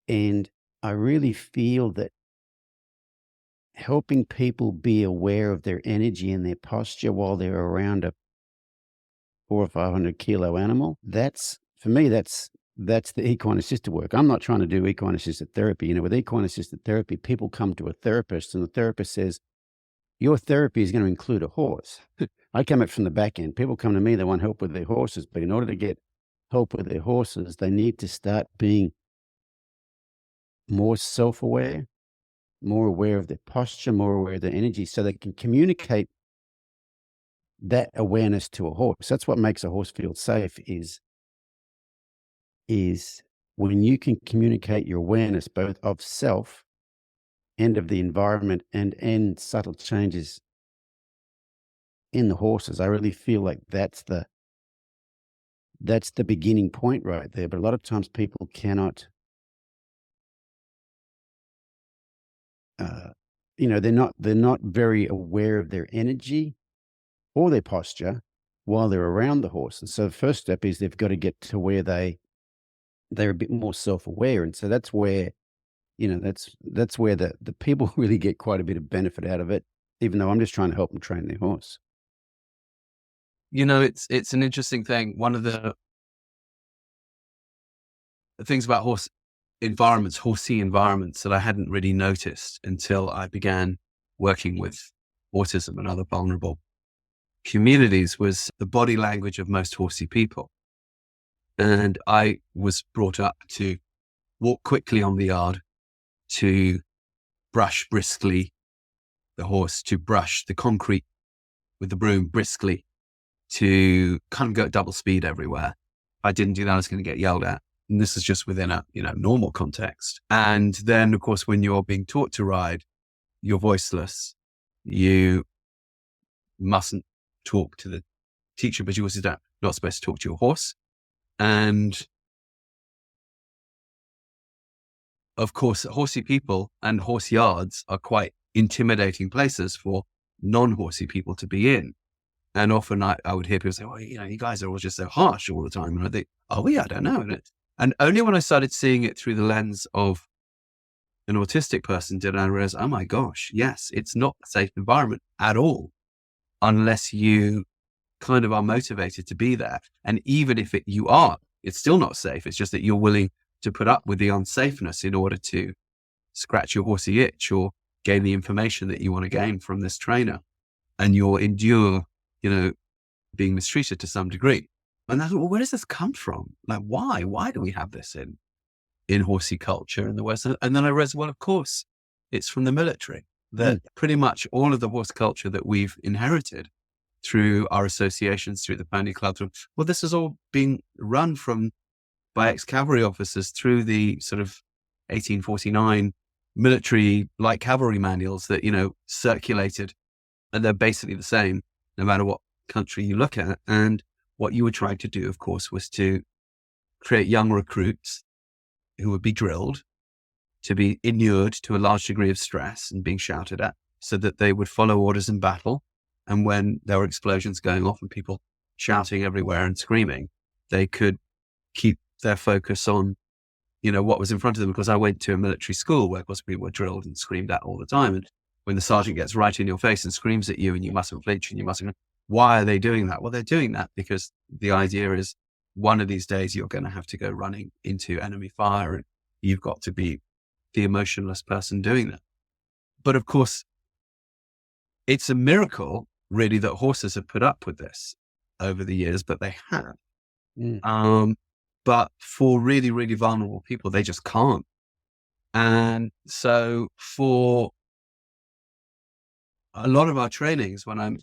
And I really feel that helping people be aware of their energy and their posture while they're around a 400 or 500 kilo animal, for me, that's the equine assisted work. I'm not trying to do equine assisted therapy. With equine assisted therapy, people come to a therapist and the therapist says, your therapy is going to include a horse. I come at from the back end. People come to me, they want help with their horses, but in order to get help with their horses, they need to start being more self-aware, more aware of their posture, more aware of their energy, so they can communicate that awareness to a horse. That's what makes a horse feel safe, is when you can communicate your awareness both of self and of the environment and subtle changes in the horses. I really feel like that's the beginning point right there. But a lot of times people cannot, they're not very aware of their energy or their posture while they're around the horse. And so the first step is they've got to get to where they're a bit more self-aware. And so that's where, that's where the people really get quite a bit of benefit out of it, even though I'm just trying to help them train their horse. It's an interesting thing. One of the things about horsey environments that I hadn't really noticed until I began working with autism and other vulnerable communities was the body language of most horsey people. And I was brought up to walk quickly on the yard, to brush briskly the horse, to brush the concrete with the broom briskly, to kind of go at double speed everywhere. If I didn't do that, I was going to get yelled at. And this is just within a normal context. And then, of course, when you're being taught to ride, you're voiceless. You mustn't talk to the teacher, but you also not supposed to talk to your horse. And of course, horsey people and horse yards are quite intimidating places for non-horsey people to be in. And often I would hear people say, well, you guys are all just so harsh all the time. And I think, oh, I don't know. And only when I started seeing it through the lens of an autistic person did I realize, oh my gosh, yes, it's not a safe environment at all, unless you kind of are motivated to be there. And even if you are, it's still not safe. It's just that you're willing to put up with the unsafeness in order to scratch your horsey itch or gain the information that you want to gain from this trainer. And you'll endure, being mistreated to some degree. And I thought, well, where does this come from? Like, why? Why do we have this in horsey culture in the West? And then I realized, well, of course, it's from the military. That pretty much all of the horse culture that we've inherited through our associations, through the pony clubs, well, this has all been run by ex-cavalry officers through the sort of 1849 military light cavalry manuals that, circulated. And they're basically the same, no matter what country you look at. And what you were trying to do, of course, was to create young recruits who would be drilled to be inured to a large degree of stress and being shouted at so that they would follow orders in battle. And when there were explosions going off and people shouting everywhere and screaming, they could keep their focus on, what was in front of them. Because I went to a military school where, of course, people were drilled and screamed at all the time. And when the sergeant gets right in your face and screams at you and you mustn't flinch and you mustn't, why are they doing that? Well, they're doing that because the idea is one of these days you're going to have to go running into enemy fire and you've got to be the emotionless person doing that. But of course, it's a miracle, really, that horses have put up with this over the years, but they have. But for really, really vulnerable people, they just can't. And so for a lot of our trainings, when I'm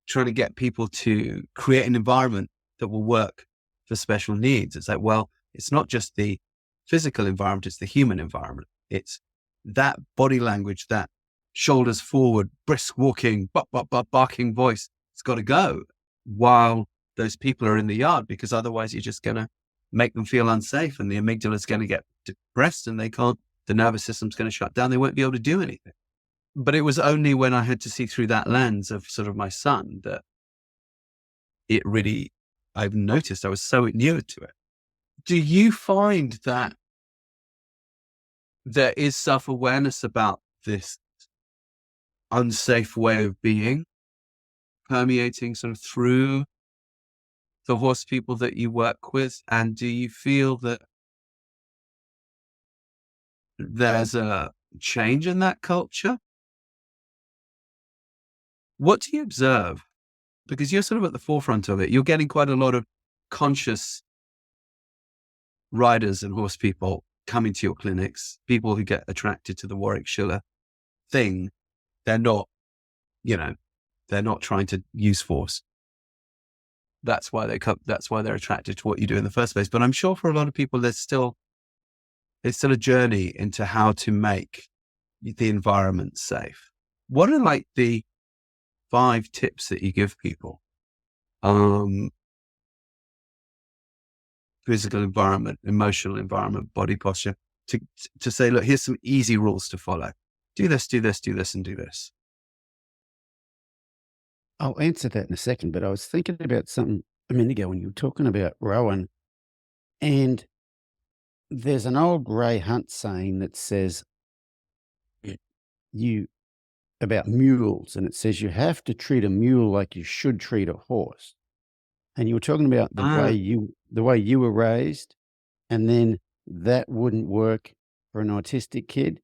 trying to get people to create an environment that will work for special needs, it's like, well, it's not just the physical environment, it's the human environment. It's that body language, that shoulders forward, brisk walking, barking voice. It's got to go while those people are in the yard, because otherwise you're just going to make them feel unsafe, and the amygdala is going to get depressed, and the nervous system's going to shut down. They won't be able to do anything. But it was only when I had to see through that lens of sort of my son that it really, I've noticed I was so inured to it. Do you find that there is self-awareness about this unsafe way of being permeating sort of through the horse people that you work with? And do you feel that there's a change in that culture? What do you observe? Because you're sort of at the forefront of it. You're getting quite a lot of conscious riders and horse people coming to your clinics, people who get attracted to the Warwick Schiller thing. They're not, they're not trying to use force. That's why they come. That's why they're attracted to what you do in the first place. But I'm sure for a lot of people, there's still a journey into how to make the environment safe. What are like the 5 tips that you give people? Physical environment, emotional environment, body posture, to say, look, here's some easy rules to follow. Do this, do this, do this, and do this. I'll answer that in a second, but I was thinking about something a minute ago when you were talking about Rowan, and there's an old Ray Hunt saying that says about mules, and it says you have to treat a mule like you should treat a horse. And you were talking about the way you were raised, and then that wouldn't work for an autistic kid.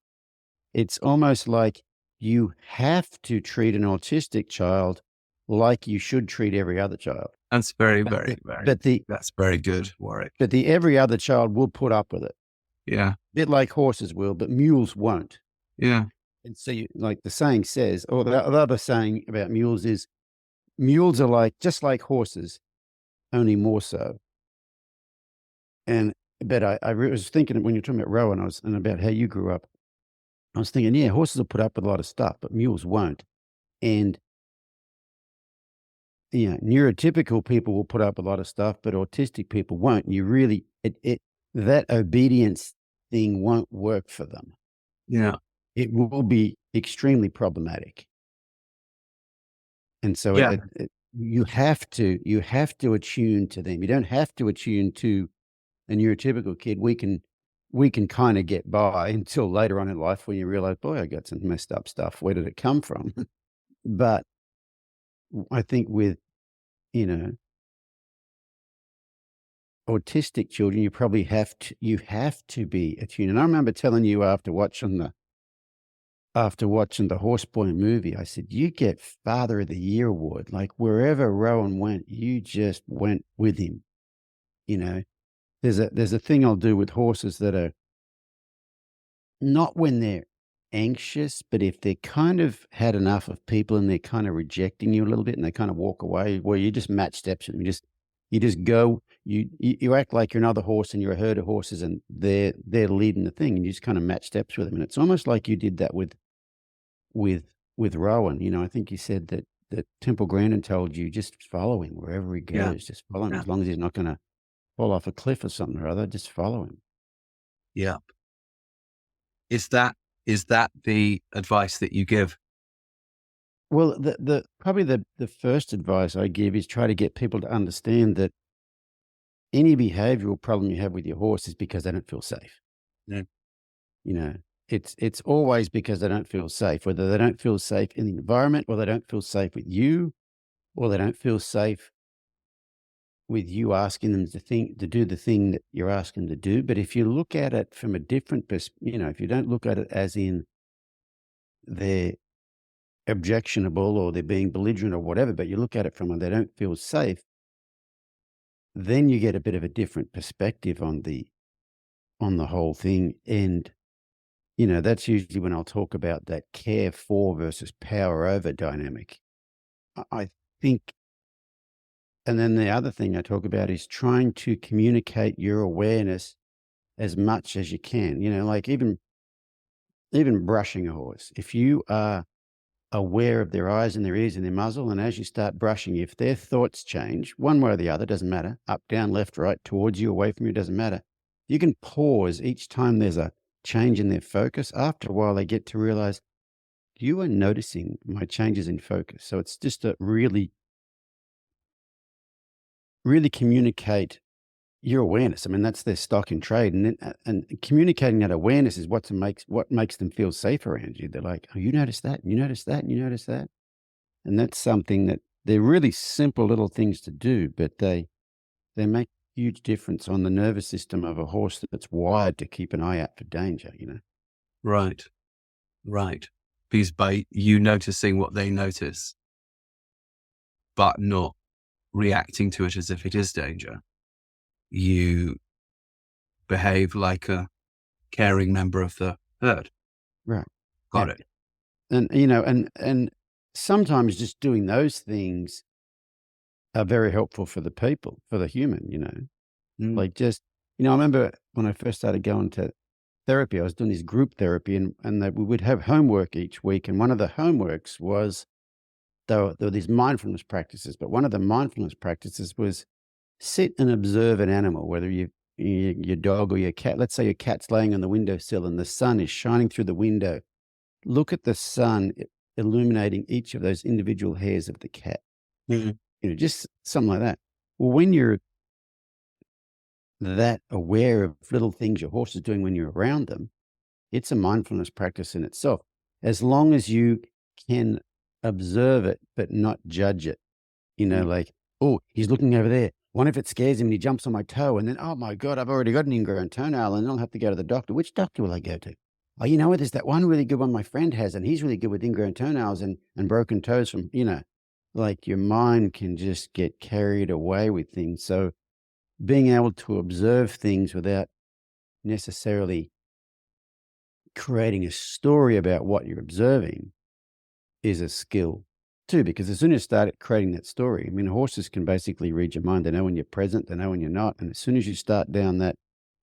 It's almost like you have to treat an autistic child like you should treat every other child. That's very, very, very. That's very good, Warwick. But the every other child will put up with it. Yeah, a bit like horses will, but mules won't. Yeah. And so, like the saying says, or the other saying about mules is, mules are just like horses, only more so. But I was thinking when you're talking about Rowan, and about how you grew up, I was thinking, yeah, horses will put up with a lot of stuff, but mules won't. And neurotypical people will put up with a lot of stuff, but autistic people won't. You really, that obedience thing won't work for them. Yeah. It will be extremely problematic. And so you have to attune to them. You don't have to attune to a neurotypical kid. We can kind of get by until later on in life when you realize, boy, I got some messed up stuff. Where did it come from? But I think with, autistic children, you probably have to be attuned. And I remember telling you after watching the Horse Boy movie, I said, you get Father of the Year award. Like wherever Rowan went, you just went with him. There's a thing I'll do with horses that are not when they're anxious, but if they kind of had enough of people and they're kind of rejecting you a little bit and they kind of walk away, where you just match steps with them. You just go, you act like you're another horse and you're a herd of horses and they're leading the thing, and you just kind of match steps with them. And it's almost like you did that with Rowan. I think you said that Temple Grandin told you, just follow him wherever he goes. Just follow him. As long as he's not going to fall off a cliff or something or other, just follow him. Yeah. Is that the advice that you give? Well, probably the first advice I give is try to get people to understand that any behavioral problem you have with your horse is because they don't feel safe. Yeah. It's always because they don't feel safe, whether they don't feel safe in the environment, or they don't feel safe with you, or they don't feel safe with you asking them to do the thing that you're asking them to do. But if you look at it from a different perspective, if you don't look at it as in they're objectionable or they're being belligerent or whatever, but you look at it from when they don't feel safe, then you get a bit of a different perspective on the whole thing. And, that's usually when I'll talk about that care for versus power over dynamic. I think, and then the other thing I talk about is trying to communicate your awareness as much as you can, like even brushing a horse. If you are aware of their eyes and their ears and their muzzle, and as you start brushing, if their thoughts change one way or the other, doesn't matter, up, down, left, right, towards you, away from you, doesn't matter. You can pause each time there's a change in their focus. After a while, they get to realize you are noticing my changes in focus. So it's just a really, really communicate your awareness. I mean, that's their stock in trade, and communicating that awareness is what makes them feel safe around you. They're like, "Oh, you notice that? You notice that? And you notice that?" And that's something that they're really simple little things to do, but they make a huge difference on the nervous system of a horse that's wired to keep an eye out for danger. Right. Because by you noticing what they notice, but not reacting to it as if it is danger, you behave like a caring member of the herd. Right. Got it. And and sometimes just doing those things are very helpful for the people, for the human. Like just, I remember when I first started going to therapy, I was doing this group therapy, and we would have homework each week. And one of the homeworks was, there were these mindfulness practices, but one of the mindfulness practices was sit and observe an animal, whether your dog or your cat. Let's say your cat's laying on the windowsill and the sun is shining through the window. Look at the sun illuminating each of those individual hairs of the cat. Just something like that. Well, when you're that aware of little things your horse is doing when you're around them, it's a mindfulness practice in itself. As long as you can observe it, but not judge it. Like, oh, he's looking over there. Wonder if it scares him and he jumps on my toe. And then, oh my God, I've already got an ingrown toenail and then I'll have to go to the doctor. Which doctor will I go to? Oh, there's that one really good one my friend has, and he's really good with ingrown toenails and broken toes from, like your mind can just get carried away with things. So being able to observe things without necessarily creating a story about what you're observing is a skill too, because as soon as you start creating that story, I mean, horses can basically read your mind. They know when you're present, they know when you're not. And as soon as you start down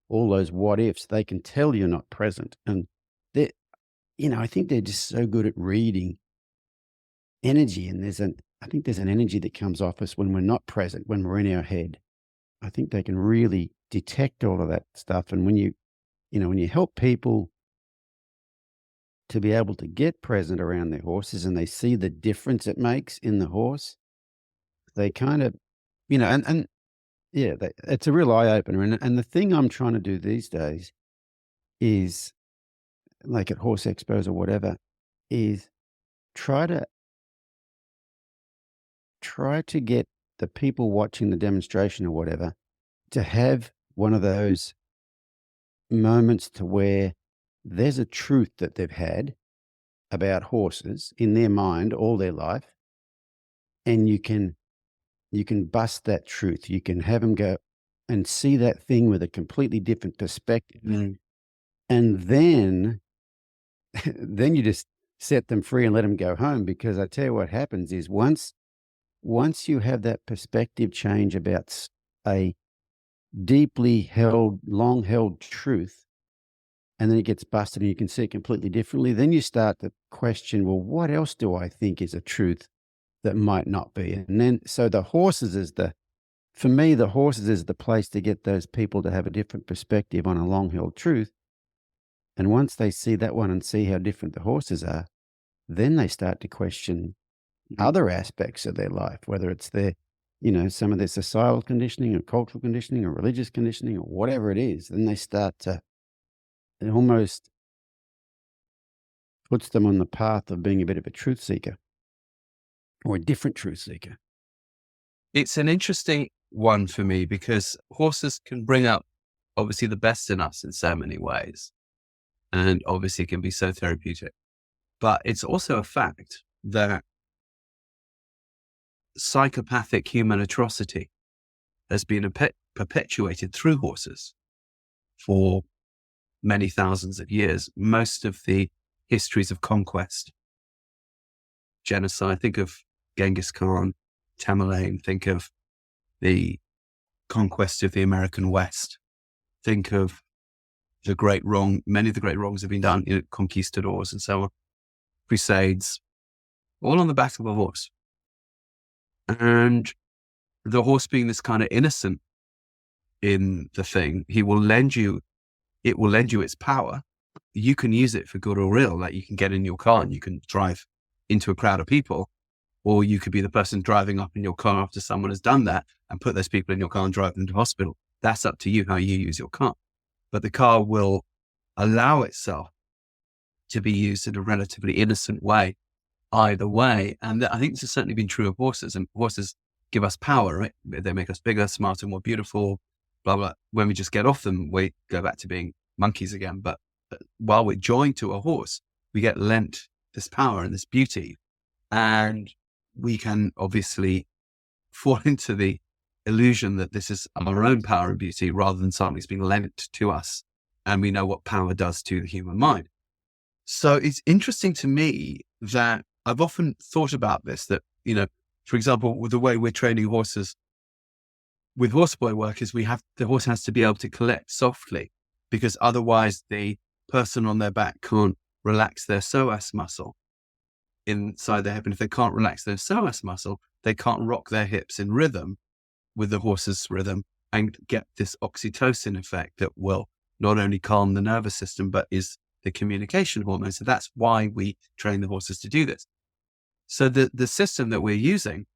all those what ifs, they can tell you're not present. And I think they're just so good at reading energy. And I think there's an energy that comes off us when we're not present, when we're in our head. I think they can really detect all of that stuff. And when you help people to be able to get present around their horses and they see the difference it makes in the horse, they kind of, it's a real eye opener. And the thing I'm trying to do these days is, like at horse expos or whatever, is try to get the people watching the demonstration or whatever to have one of those moments to where there's a truth that they've had about horses in their mind all their life, and you can bust that truth. You can have them go and see that thing with a completely different perspective. And then you just set them free and let them go home, because I tell you what happens is once you have that perspective change about a deeply held, long held truth, and then it gets busted and you can see it completely differently, then you start to question, well, what else do I think is a truth that might not be? And then, so for me, the horses is the place to get those people to have a different perspective on a long held truth. And once they see that one and see how different the horses are, then they start to question other aspects of their life, whether it's some of their societal conditioning or cultural conditioning or religious conditioning or whatever it is. Then they start to, it almost puts them on the path of being a bit of a truth seeker or a different truth seeker. It's an interesting one for me because horses can bring out obviously the best in us in so many ways, and obviously can be so therapeutic. But it's also a fact that psychopathic human atrocity has been perpetuated through horses for many thousands of years. Most of the histories of conquest, genocide, think of Genghis Khan, Tamerlane, think of the conquest of the American West, think of the great wrong, many of the great wrongs have been done, conquistadors and so on, crusades, all on the back of a horse. And the horse being this kind of innocent in the thing, it will lend you its power. You can use it for good or ill. Like you can get in your car and you can drive into a crowd of people, or you could be the person driving up in your car after someone has done that and put those people in your car and drive them to hospital. That's up to you how you use your car. But the car will allow itself to be used in a relatively innocent way either way. And I think this has certainly been true of horses, and horses give us power, right? They make us bigger, smarter, more beautiful, blah, blah. When we just get off them, we go back to being monkeys again. But while we're joined to a horse, we get lent this power and this beauty. And we can obviously fall into the illusion that this is our own power and beauty rather than something that's being lent to us. And we know what power does to the human mind. So it's interesting to me that I've often thought about this, that, for example, with the way we're training horses with horseboy work is the horse has to be able to collect softly, because otherwise the person on their back can't relax their psoas muscle inside their hip. And if they can't relax their psoas muscle, they can't rock their hips in rhythm with the horse's rhythm and get this oxytocin effect that will not only calm the nervous system, but is the communication hormone. So that's why we train the horses to do this. So the system that we're using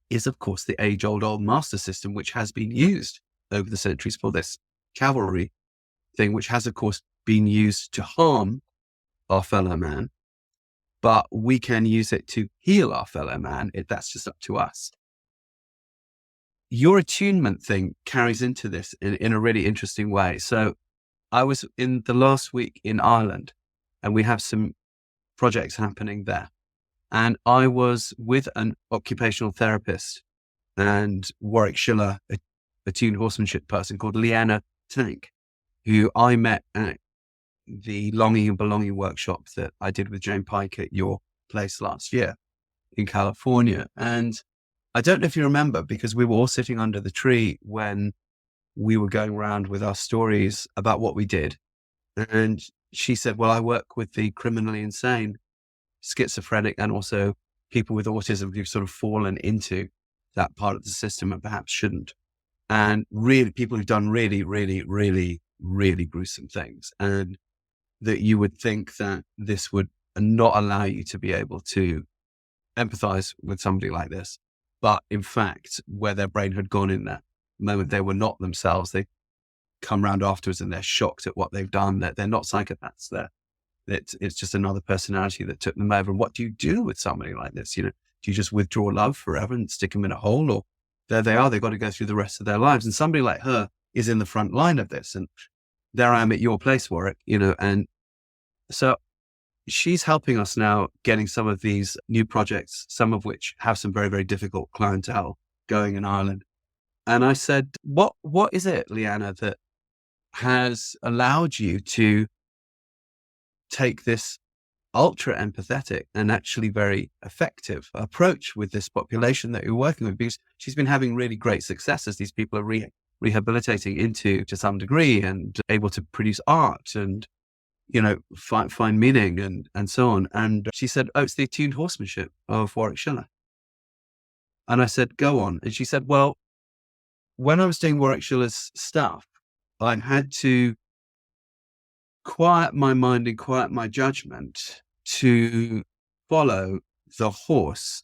is, of course, the age-old master system, which has been used over the centuries for this cavalry thing, which has, of course, been used to harm our fellow man. But we can use it to heal our fellow man. That's just up to us. Your attunement thing carries into this in a really interesting way. So I was in the last week in Ireland, and we have some projects happening there. And I was with an occupational therapist and Warwick Schiller, a attuned horsemanship person called Leanna Tank, who I met at the Longing and Belonging workshop that I did with Jane Pike at your place last year in California. And I don't know if you remember, because we were all sitting under the tree when we were going around with our stories about what we did. And she said, well, I work with the criminally insane, schizophrenic, and also people with autism who've sort of fallen into that part of the system and perhaps shouldn't. And really people who've done really, really, really, really gruesome things. And that you would think that this would not allow you to be able to empathize with somebody like this. But in fact, where their brain had gone in that moment, they were not themselves. They come around afterwards and they're shocked at what they've done. That they're not psychopaths. It's just another personality that took them over. And what do you do with somebody like this? Do you just withdraw love forever and stick them in a hole? Or there they are, they've got to go through the rest of their lives. And somebody like her is in the front line of this. And there I am at your place, Warwick, and so she's helping us now getting some of these new projects, some of which have some very, very difficult clientele going in Ireland. And I said, what is it, Leanna, that has allowed you to take this ultra empathetic and actually very effective approach with this population that you're working with? Because she's been having really great successes. These people are rehabilitating to some degree and able to produce art and, find meaning and so on. And she said, oh, it's the attuned horsemanship of Warwick Schiller. And I said, go on. And she said, well, when I was doing Warwick Schiller's stuff, I had to quiet my mind and quiet my judgment to follow the horse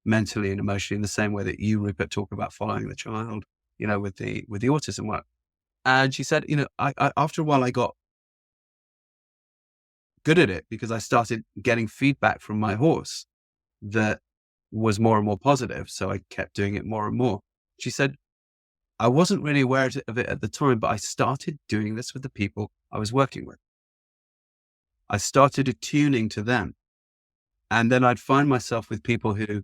mentally and emotionally in the same way that you, Rupert, talk about following the child, with the autism work. And she said, I after a while I got good at it because I started getting feedback from my horse that was more and more positive. So I kept doing it more and more. She said, I wasn't really aware of it at the time, but I started doing this with the people I was working with. I started attuning to them. And then I'd find myself with people who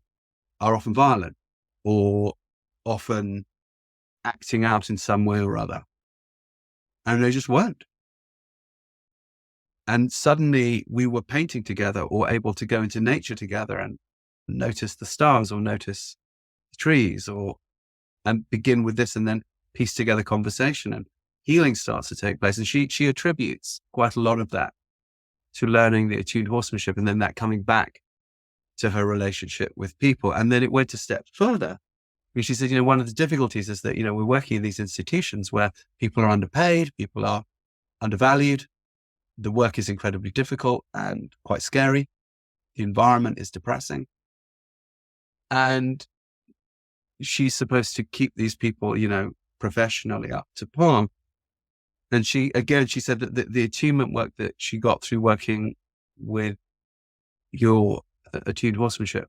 are often violent or often acting out in some way or other. And they just weren't. And suddenly we were painting together or able to go into nature together and notice the stars or notice the trees and begin with this and then piece together conversation, and healing starts to take place. And she attributes quite a lot of that to learning the attuned horsemanship and then that coming back to her relationship with people. And then it went a step further. And she said, one of the difficulties is that, we're working in these institutions where people are underpaid, people are undervalued. The work is incredibly difficult and quite scary. The environment is depressing. And she's supposed to keep these people, professionally up to par. And she said that the attunement work that she got through working with your attuned horsemanship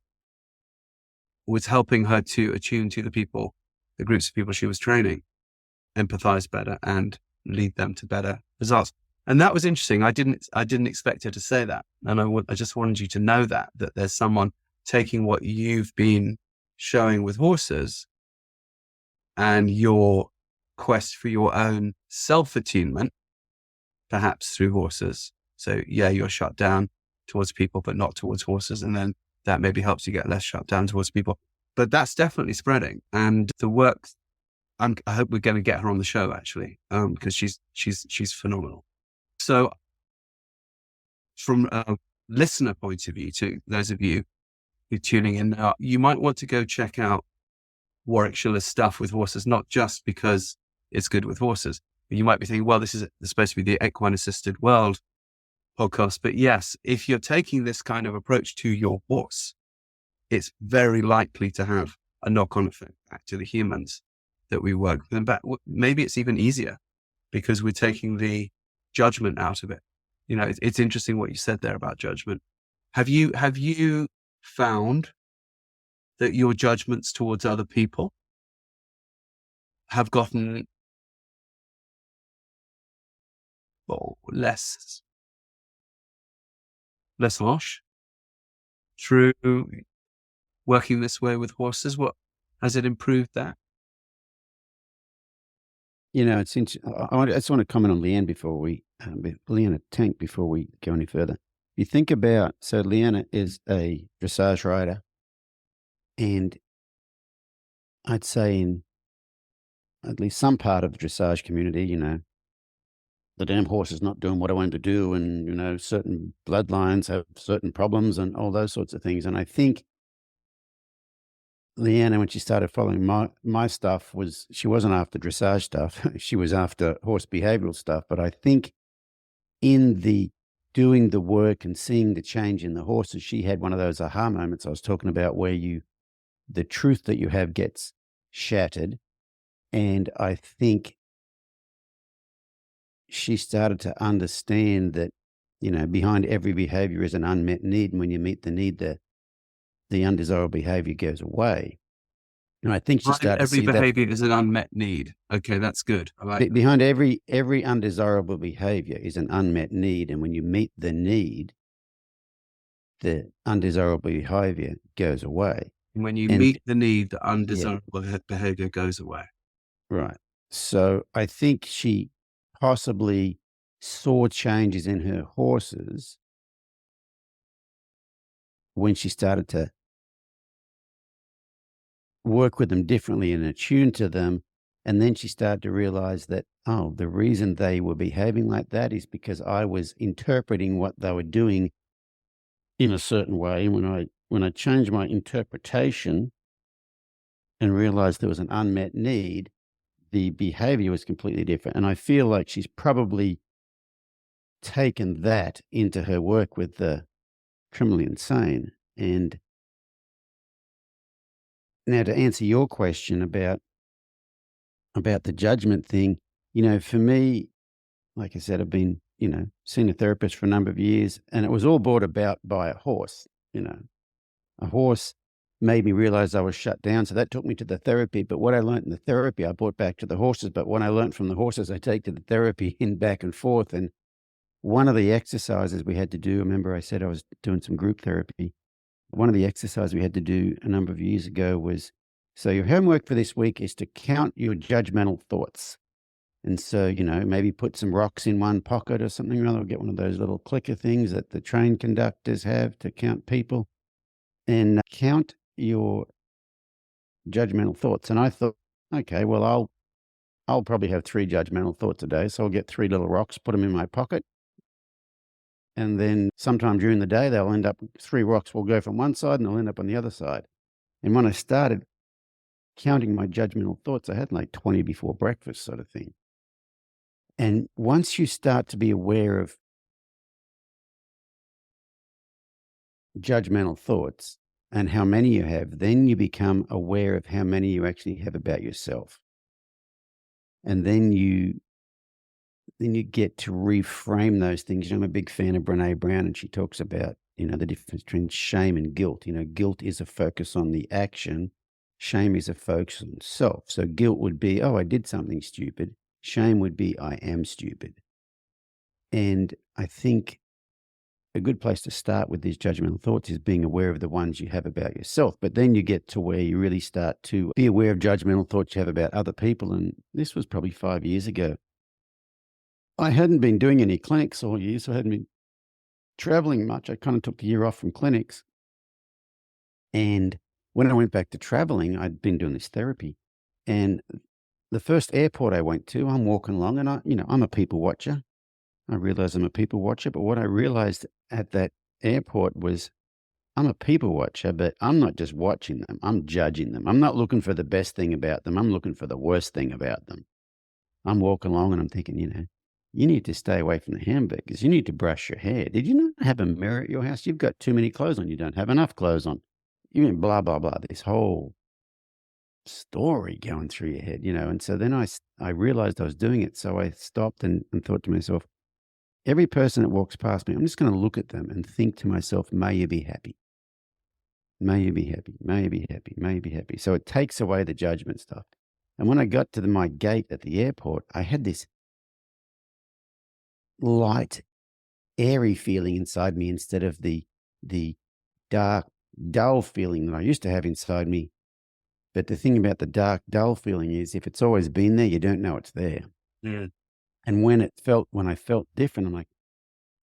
was helping her to attune to the groups of people she was training, empathize better and lead them to better results. And that was interesting. I didn't expect her to say that. And I just wanted you to know that there's someone taking what you've been showing with horses and your quest for your own self-attunement, perhaps through horses. So you're shut down towards people, but not towards horses. And then that maybe helps you get less shut down towards people. But that's definitely spreading. And the work, I hope we're going to get her on the show actually, because she's phenomenal. So from a listener point of view, to those of you who are tuning in now, you might want to go check out Warwick Schiller's stuff with horses, not just because it's good with horses. You might be thinking, well, this is supposed to be the Equine Assisted World podcast. But yes, if you're taking this kind of approach to your horse, it's very likely to have a knock-on effect back to the humans that we work with. But maybe it's even easier because we're taking the judgment out of it. It's interesting what you said there about judgment. Have you found that your judgments towards other people have gotten less harsh through working this way with horses? What has it improved that? It's interesting. I just want to comment on Leanne Leanna Tank before we go any further. You think about, so Leanna is a dressage rider, and I'd say in at least some part of the dressage community, the damn horse is not doing what I want him to do, and certain bloodlines have certain problems and all those sorts of things. And I think Leanna, when she started following my stuff, she wasn't after dressage stuff. She was after horse behavioral stuff. But I think in the doing the work and seeing the change in the horses, she had one of those aha moments I was talking about, where the truth that you have gets shattered. And I think she started to understand that, behind every behavior is an unmet need. And when you meet the need, the undesirable behavior goes away. And I think she started to see every behavior is an unmet need. Okay, that's good. I like behind every undesirable behavior is an unmet need. And when you meet the need, the undesirable behavior goes away. When you meet the need, the undesirable behavior goes away. Right. So I think she possibly saw changes in her horses when she started to work with them differently and attune to them. And then she started to realize that, the reason they were behaving like that is because I was interpreting what they were doing in a certain way. And when I changed my interpretation and realized there was an unmet need, the behavior was completely different. And I feel like she's probably taken that into her work with the criminally insane. And now, to answer your question about the judgment thing, for me, like I said, I've been, seeing a therapist for a number of years, and it was all brought about by a horse. A horse made me realize I was shut down. So that took me to the therapy. But what I learned in the therapy, I brought back to the horses. But what I learned from the horses, I take to the therapy in back and forth. And one of the exercises we had to do, remember I said I was doing some group therapy. One of the exercises we had to do a number of years ago was, so your homework for this week is to count your judgmental thoughts. And so, maybe put some rocks in one pocket or something or other, or get one of those little clicker things that the train conductors have to count people, and count your judgmental thoughts. And I thought, okay, well, I'll probably have 3 judgmental thoughts a day. So I'll get 3 little rocks, put them in my pocket. And then sometime during the day, they'll end up, 3 rocks will go from one side and they'll end up on the other side. And when I started counting my judgmental thoughts, I had like 20 before breakfast sort of thing. And once you start to be aware of judgmental thoughts and how many you have, then you become aware of how many you actually have about yourself. And then you get to reframe those things. I'm a big fan of Brené Brown, and she talks about, the difference between shame and guilt. Guilt is a focus on the action. Shame is a focus on self. So guilt would be, oh, I did something stupid. Shame would be, I am stupid. And I think a good place to start with these judgmental thoughts is being aware of the ones you have about yourself. But then you get to where you really start to be aware of judgmental thoughts you have about other people. And this was probably 5 years ago. I hadn't been doing any clinics all year, so I hadn't been traveling much. I kind of took the year off from clinics. And when I went back to traveling, I'd been doing this therapy. And the first airport I went to, I'm walking along, and I'm a people watcher. I realize I'm a people watcher, but what I realized at that airport was I'm a people watcher, but I'm not just watching them, I'm judging them. I'm not looking for the best thing about them, I'm looking for the worst thing about them. I'm walking along and I'm thinking, you need to stay away from the hamburgers. You need to brush your hair. Did you not have a mirror at your house? You've got too many clothes on. You don't have enough clothes on. Blah, blah, blah. This whole story going through your head, And so then I realized I was doing it. So I stopped and thought to myself, every person that walks past me, I'm just going to look at them and think to myself, may you be happy. May you be happy. May you be happy. May you be happy. So it takes away the judgment stuff. And when I got to my gate at the airport, I had this light, airy feeling inside me instead of the dark, dull feeling that I used to have inside me. But the thing about the dark, dull feeling is if it's always been there, you don't know it's there. Yeah. And when I felt different, I'm like,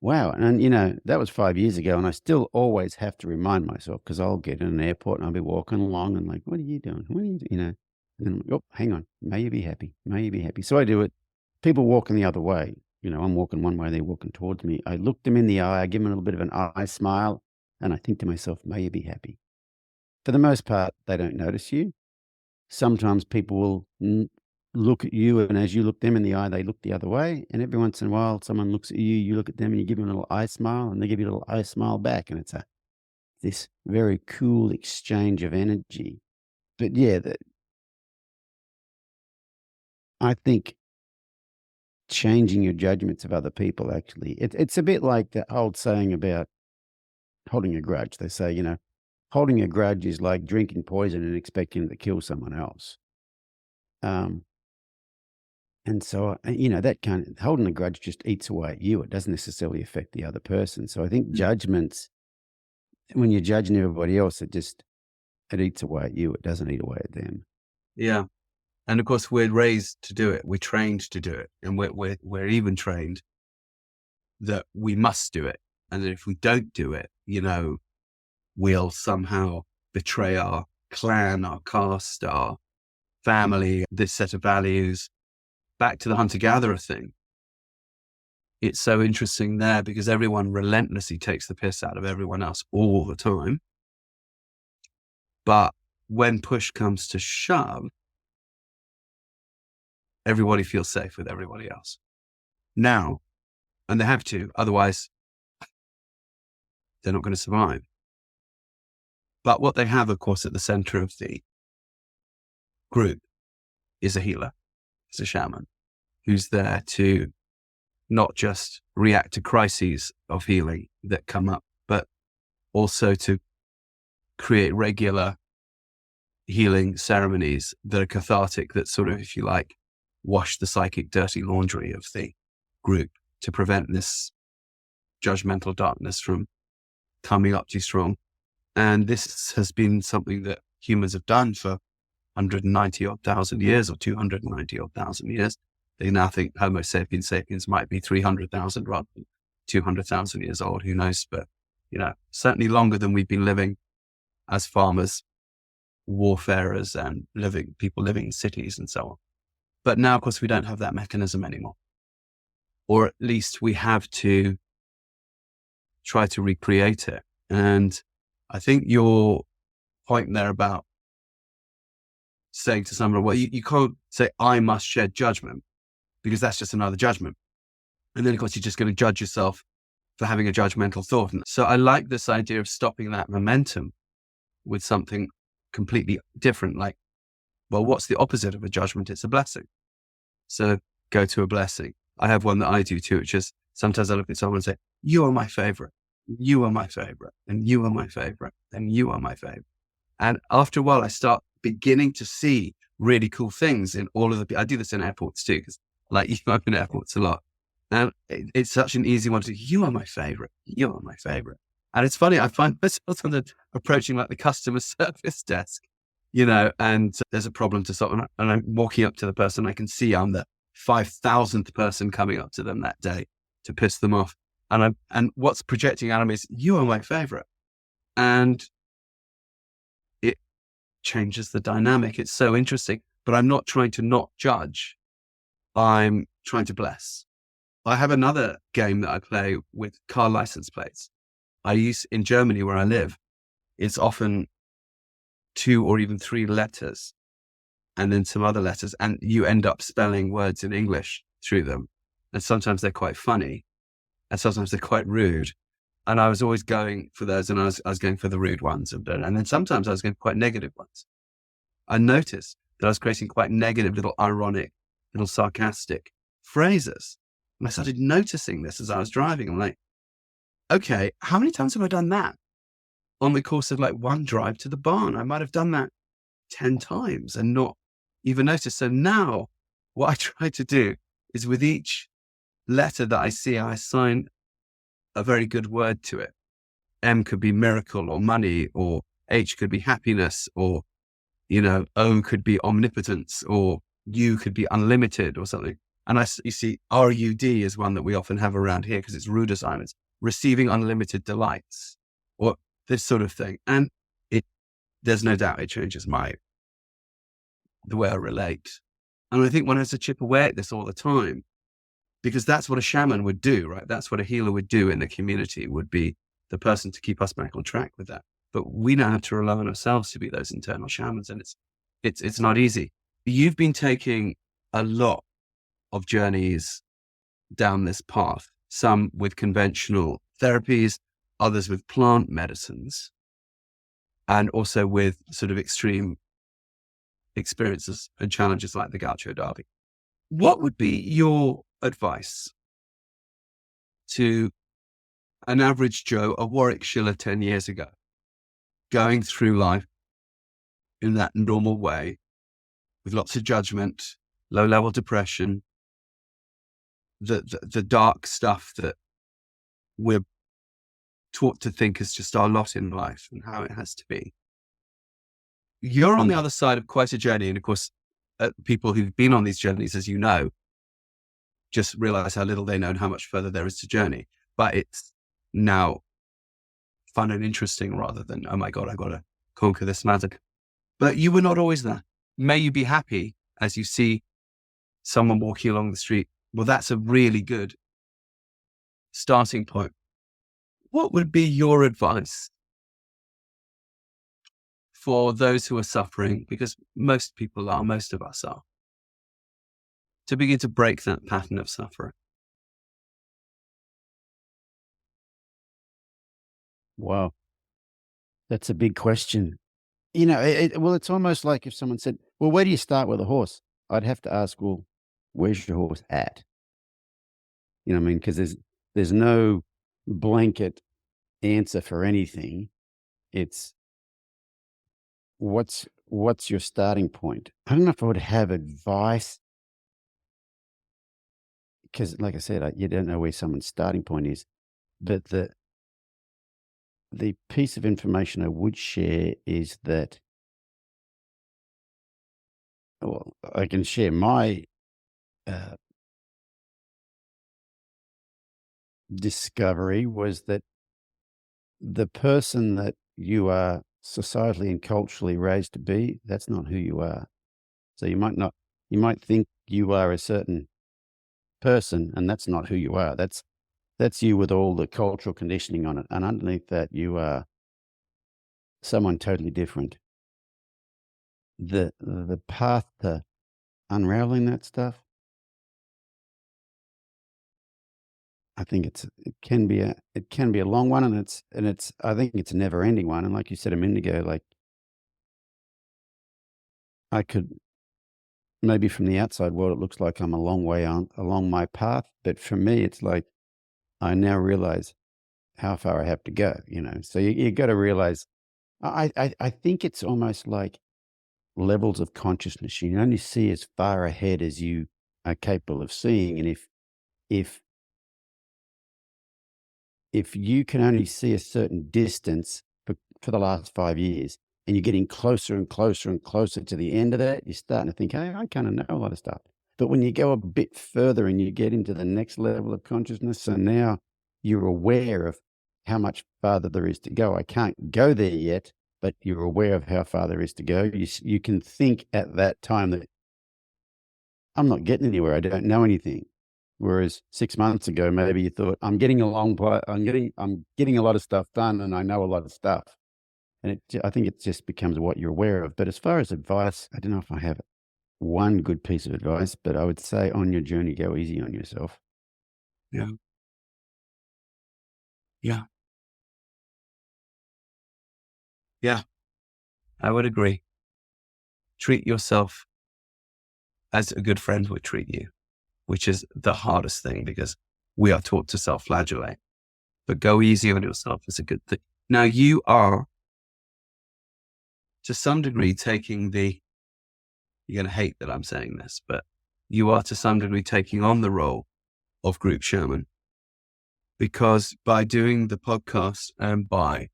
wow. And, that was 5 years ago. And I still always have to remind myself, because I'll get in an airport and I'll be walking along and like, what are you doing? What are you doing? And then I'm like, oh, hang on. May you be happy. May you be happy. So I do it. People walking the other way. I'm walking one way, they're walking towards me. I look them in the eye, I give them a little bit of an eye smile, and I think to myself, may you be happy. For the most part, they don't notice you. Sometimes people will look at you, and as you look them in the eye, they look the other way. And every once in a while, someone looks at you, you look at them, and you give them a little eye smile, and they give you a little eye smile back. And it's this very cool exchange of energy. But yeah, I think changing your judgments of other people, actually, it's a bit like the old saying about holding a grudge. They say, holding a grudge is like drinking poison and expecting to kill someone else. And so, that kind of holding a grudge just eats away at you. It doesn't necessarily affect the other person. So I think judgments, when you're judging everybody else, it eats away at you. It doesn't eat away at them. Yeah. And of course, we're raised to do it. We're trained to do it. And we're even trained that we must do it. And that if we don't do it, we'll somehow betray our clan, our caste, our family, this set of values. Back to the hunter-gatherer thing. It's so interesting there because everyone relentlessly takes the piss out of everyone else all the time. But when push comes to shove, everybody feels safe with everybody else. Now, and they have to, otherwise they're not going to survive. But what they have, of course, at the center of the group is a healer, is a shaman, who's there to not just react to crises of healing that come up, but also to create regular healing ceremonies that are cathartic, that sort of, if you like, wash the psychic dirty laundry of the group to prevent this judgmental darkness from coming up too strong. And this has been something that humans have done for 190 odd thousand years, or 290 odd thousand years. They now think Homo sapiens sapiens might be 300,000 rather than 200,000 years old. Who knows? But, certainly longer than we've been living as farmers, warfarers, and people living in cities and so on. But now, of course, we don't have that mechanism anymore. Or at least we have to try to recreate it. And I think your point there about saying to someone, well, you can't say, I must shed judgment, because that's just another judgment. And then, of course, you're just going to judge yourself for having a judgmental thought. And so I like this idea of stopping that momentum with something completely different. Like, well, what's the opposite of a judgment? It's a blessing. So go to a blessing. I have one that I do too, which is sometimes I look at someone and say, you are my favorite. You are my favorite. And you are my favorite. And you are my favorite. And after a while, I start beginning to see really cool things in all of I do this in airports too, because I'm in airports a lot. And it's such an easy one to, you are my favorite. You are my favorite. And it's funny, I find myself approaching like the customer service desk, and there's a problem to solve. And I'm walking up to the person. I can see I'm the 5,000th person coming up to them that day to piss them off. And what's projecting out of me is, you are my favorite. And it changes the dynamic. It's so interesting, but I'm not trying to not judge. I'm trying to bless. I have another game that I play with car license plates. I use in Germany where I live, it's often 2 or even 3 letters and then some other letters, and you end up spelling words in English through them. And sometimes they're quite funny and sometimes they're quite rude. And I was always going for those, and I was going for the rude ones. And then sometimes I was going for quite negative ones. I noticed that I was creating quite negative, little ironic, little sarcastic phrases. And I started noticing this as I was driving. I'm like, okay, how many times have I done that on the course of like one drive to the barn? I might have done that 10 times and not even noticed. So now what I try to do is, with each letter that I see, I assign a very good word to it. M could be miracle or money, or H could be happiness, or, O could be omnipotence, or U could be unlimited or something. And you see, RUD is one that we often have around here because it's Rudersheimer's, receiving unlimited delights, or this sort of thing. And there's no doubt it changes the way I relate. And I think one has to chip away at this all the time, because that's what a shaman would do, right? That's what a healer would do in the community, would be the person to keep us back on track with that. But we now have to rely on ourselves to be those internal shamans. And it's not easy. You've been taking a lot of journeys down this path, some with conventional therapies, others with plant medicines, and also with sort of extreme experiences and challenges like the Gaucho Derby. What would be your advice to an average Joe, a Warwick Schiller 10 years ago, going through life in that normal way, with lots of judgment, low-level depression, the dark stuff that we're taught to think is just our lot in life and how it has to be? You're on the other side of quite a journey. And of course, people who've been on these journeys, as you know, just realize how little they know and how much further there is to journey. But it's now fun and interesting rather than, oh my God, I've got to conquer this mountain. But you were not always there. May you be happy as you see someone walking along the street. Well, that's a really good starting point. What would be your advice for those who are suffering? Because most of us are, to begin to break that pattern of suffering. Wow. That's a big question. It's almost like if someone said, well, where do you start with a horse? I'd have to ask, well, where's your horse at? You know what I mean? Because there's no blanket answer for anything. It's what's what's your starting point? I don't know if I would have advice because, like I said, you don't know where someone's starting point is. But the piece of information I would share is that, well, I can share my uh, discovery was that the person that you are societally and culturally raised to be, that's not who you are. So you might think you are a certain person, and that's not who you are. That's you with all the cultural conditioning on it, and underneath that, you are someone totally different. The path to unraveling that stuff, I think it can be a long one, and it's I think it's a never ending one. And like you said a minute ago, like I could maybe from the outside world it looks like I'm a long way on along my path, but for me it's like I now realize how far I have to go. So you got to realize. I think it's almost like levels of consciousness. You can only see as far ahead as you are capable of seeing, and if if you can only see a certain distance for the last 5 years, and you're getting closer and closer and closer to the end of that, you're starting to think, hey, I kind of know a lot of stuff. But when you go a bit further and you get into the next level of consciousness, so now you're aware of how much farther there is to go. I can't go there yet, but you're aware of how far there is to go. You can think at that time that I'm not getting anywhere. I don't know anything. Whereas 6 months ago, maybe you thought I'm getting I'm getting a lot of stuff done, and I know a lot of stuff. And I think it just becomes what you're aware of. But as far as advice, I don't know if I have one good piece of advice, but I would say on your journey, go easy on yourself. Yeah. Yeah. Yeah. I would agree. Treat yourself as a good friend would treat you, which is the hardest thing because we are taught to self-flagellate. But go easy on yourself is a good thing. Now you are, to some degree, you're going to hate that I'm saying this, but you are to some degree taking on the role of group shaman, because by doing the podcast and by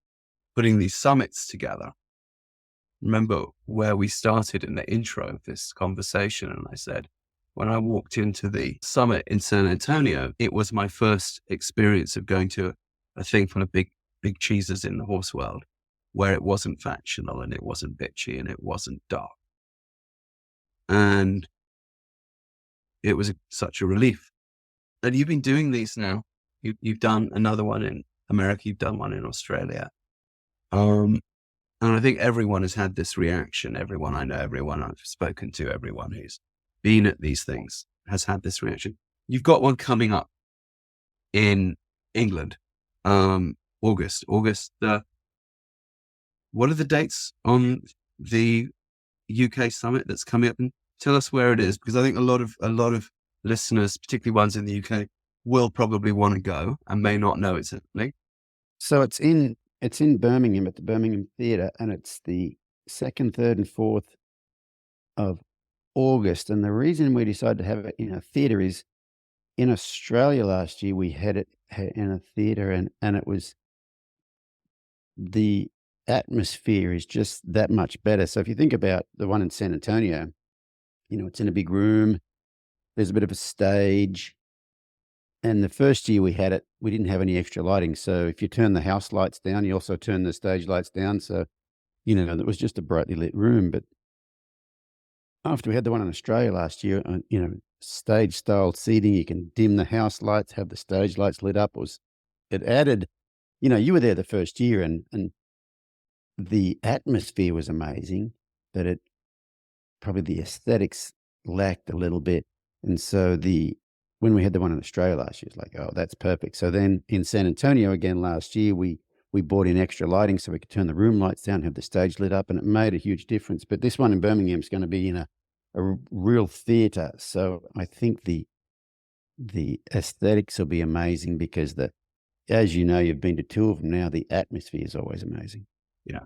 putting these summits together, remember where we started in the intro of this conversation. And I said, when I walked into the summit in San Antonio, it was my first experience of going to a thing full of big cheeses in the horse world, where it wasn't factional and it wasn't bitchy and it wasn't dark. And it was such a relief. And you've been doing these now. You've done another one in America. You've done one in Australia. And I think everyone has had this reaction. Everyone I know, everyone I've spoken to, everyone who's been at these things has had this reaction. You've got one coming up in England, August. What are the dates on the UK summit that's coming up? And tell us where it is, because I think a lot of listeners, particularly ones in the UK, will probably want to go and may not know it's happening. So it's in Birmingham at the Birmingham Theatre, and it's the 2nd, 3rd, and 4th of August. And the reason we decided to have it in a theatre is in Australia last year we had it in a theatre, and it was the atmosphere is just that much better. So if you think about the one in San Antonio, it's in a big room. There's a bit of a stage. And the first year we had it, we didn't have any extra lighting. So if you turn the house lights down, you also turn the stage lights down. So, it was just a brightly lit room. But after we had the one in Australia last year, stage style seating, you can dim the house lights, have the stage lights lit up. It added, you were there the first year and the atmosphere was amazing, but probably the aesthetics lacked a little bit. And so when we had the one in Australia last year, it's like, oh, that's perfect. So then in San Antonio again last year, we brought in extra lighting so we could turn the room lights down, have the stage lit up, and it made a huge difference. But this one in Birmingham is going to be in a real theatre. So I think the aesthetics will be amazing because as you know, you've been to two of them now, the atmosphere is always amazing. Yeah.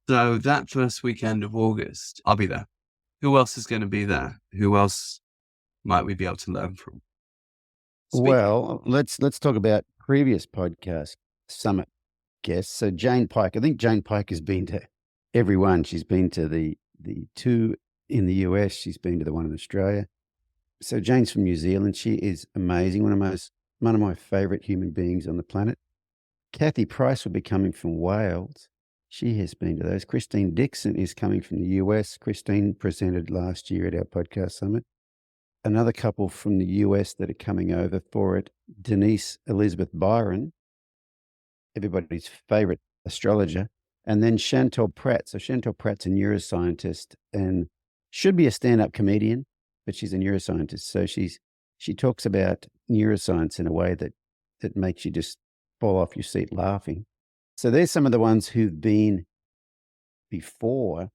So that first weekend of August, I'll be there. Who else is going to be there? Who else might we be able to learn from? Well, let's talk about previous podcast summit guests. So Jane Pike, I think Jane Pike has been to every one. She's been to the two in the US. She's been to the one in Australia. So Jane's from New Zealand. She is amazing. One of my favorite human beings on the planet. Kathy Price will be coming from Wales. She has been to those. Christine Dixon is coming from the US. Christine presented last year at our podcast summit. Another couple from the US that are coming over for it, Denise Elizabeth Byron, everybody's favorite astrologer, and then Chantal Pratt. So Chantal Pratt's a neuroscientist and should be a stand-up comedian, but she's a neuroscientist. So she talks about neuroscience in a way that makes you just fall off your seat laughing. So there's some of the ones who've been before.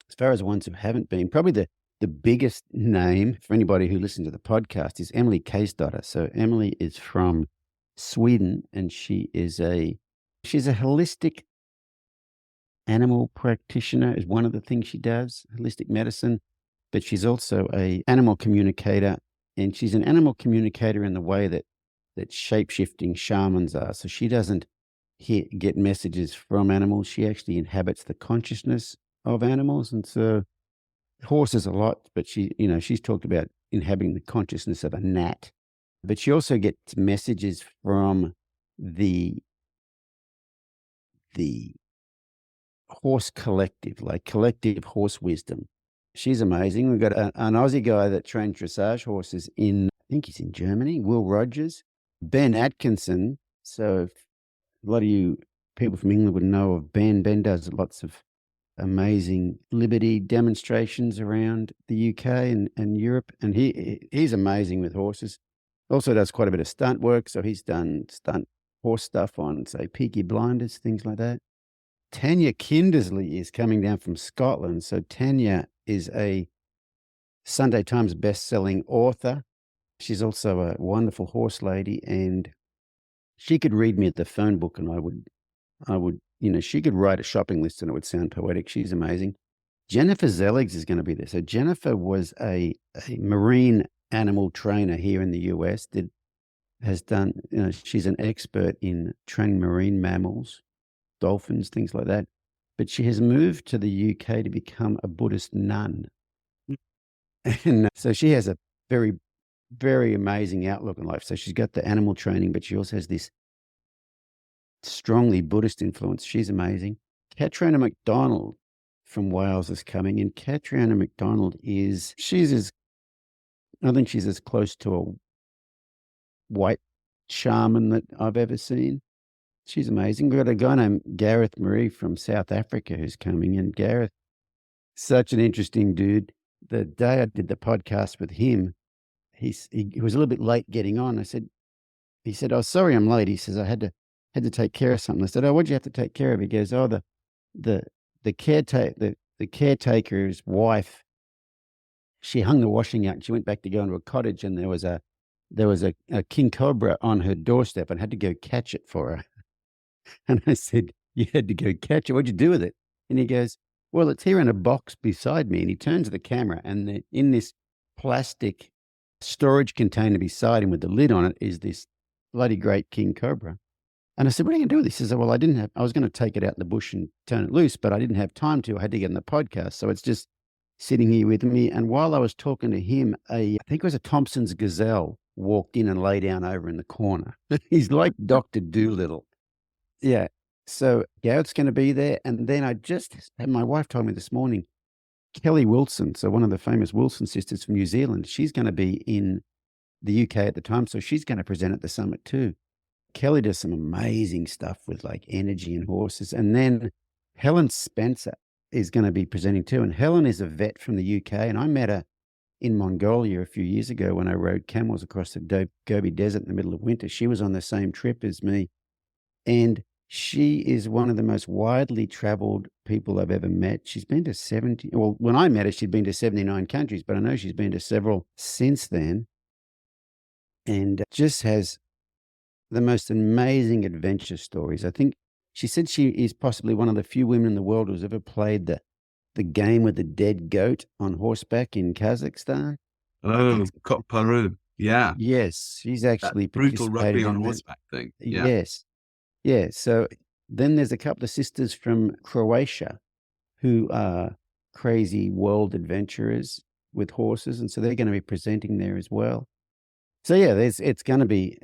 As far as the ones who haven't been, probably the biggest name for anybody who listens to the podcast is Emily Kaysdotter. So Emily is from Sweden, and she's a holistic animal practitioner is one of the things she does, holistic medicine, but she's also a animal communicator, and she's an animal communicator in the way that shape-shifting shamans are. So she doesn't get messages from animals. She actually inhabits the consciousness of animals. And so horses a lot, but she's talked about inhabiting the consciousness of a gnat. But she also gets messages from the horse collective, like collective horse wisdom. She's amazing. We've got an Aussie guy that trains dressage horses I think he's in Germany, Will Rogers. Ben Atkinson. So a lot of you people from England would know of Ben. Ben does lots of amazing liberty demonstrations around the UK and Europe. And he's amazing with horses. Also does quite a bit of stunt work. So he's done stunt horse stuff on, say, Peaky Blinders, things like that. Tanya Kindersley is coming down from Scotland. So Tanya is a Sunday Times best-selling author. She's also a wonderful horse lady, and she could read me at the phone book, and I would, she could write a shopping list and it would sound poetic. She's amazing. Jennifer Zelligs is going to be there. So Jennifer was a marine animal trainer here in the US, she's an expert in training marine mammals, dolphins, things like that. But she has moved to the UK to become a Buddhist nun. And so she has a very, very amazing outlook on life. So she's got the animal training, but she also has this strongly Buddhist influence. She's amazing. Catriona MacDonald from Wales is coming, and Catriona MacDonald I think she's as close to a white shaman that I've ever seen. She's amazing. We've got a guy named Gareth Marie from South Africa who's coming, and Gareth, such an interesting dude. The day I did the podcast with him, he was a little bit late getting on. He said, "Oh, sorry, I'm late." He says, "I had to take care of something." I said, "Oh, what'd you have to take care of?" He goes, "Oh, the caretaker's wife, she hung the washing out and she went back to go into a cottage, and there was a king cobra on her doorstep and had to go catch it for her." And I said, "You had to go catch it? What'd you do with it?" And he goes, "Well, it's here in a box beside me." And he turns the camera, and in this plastic storage container beside him with the lid on it is this bloody great king cobra. And I said, "What are you going to do with this?" He said, "Well, I was going to take it out in the bush and turn it loose, but I didn't have time to. I had to get in the podcast. So it's just sitting here with me." And while I was talking to him, I think it was a Thompson's gazelle walked in and lay down over in the corner. He's like Dr. Doolittle. Yeah. So Garrett's going to be there. And then my wife told me this morning, Kelly Wilson, so one of the famous Wilson sisters from New Zealand, she's going to be in the UK at the time. So she's going to present at the summit too. Kelly does some amazing stuff with like energy and horses. And then Helen Spencer is going to be presenting too. And Helen is a vet from the UK. And I met her in Mongolia a few years ago when I rode camels across the Gobi Desert in the middle of winter. She was on the same trip as me. And she is one of the most widely traveled people I've ever met. She's been to when I met her, she'd been to 79 countries, but I know she's been to several since then, and just has the most amazing adventure stories. I think She said she is possibly one of the few women in the world who's ever played the game with the dead goat on horseback in Kazakhstan. Oh, Coq Peru. Yeah. Yes, she's That actually brutal participated rugby on in that. horseback thing. Yeah. Yes. Yeah. So then there's a couple of sisters from Croatia who are crazy world adventurers with horses, and so they're going to be presenting there as well. So yeah, it's going to be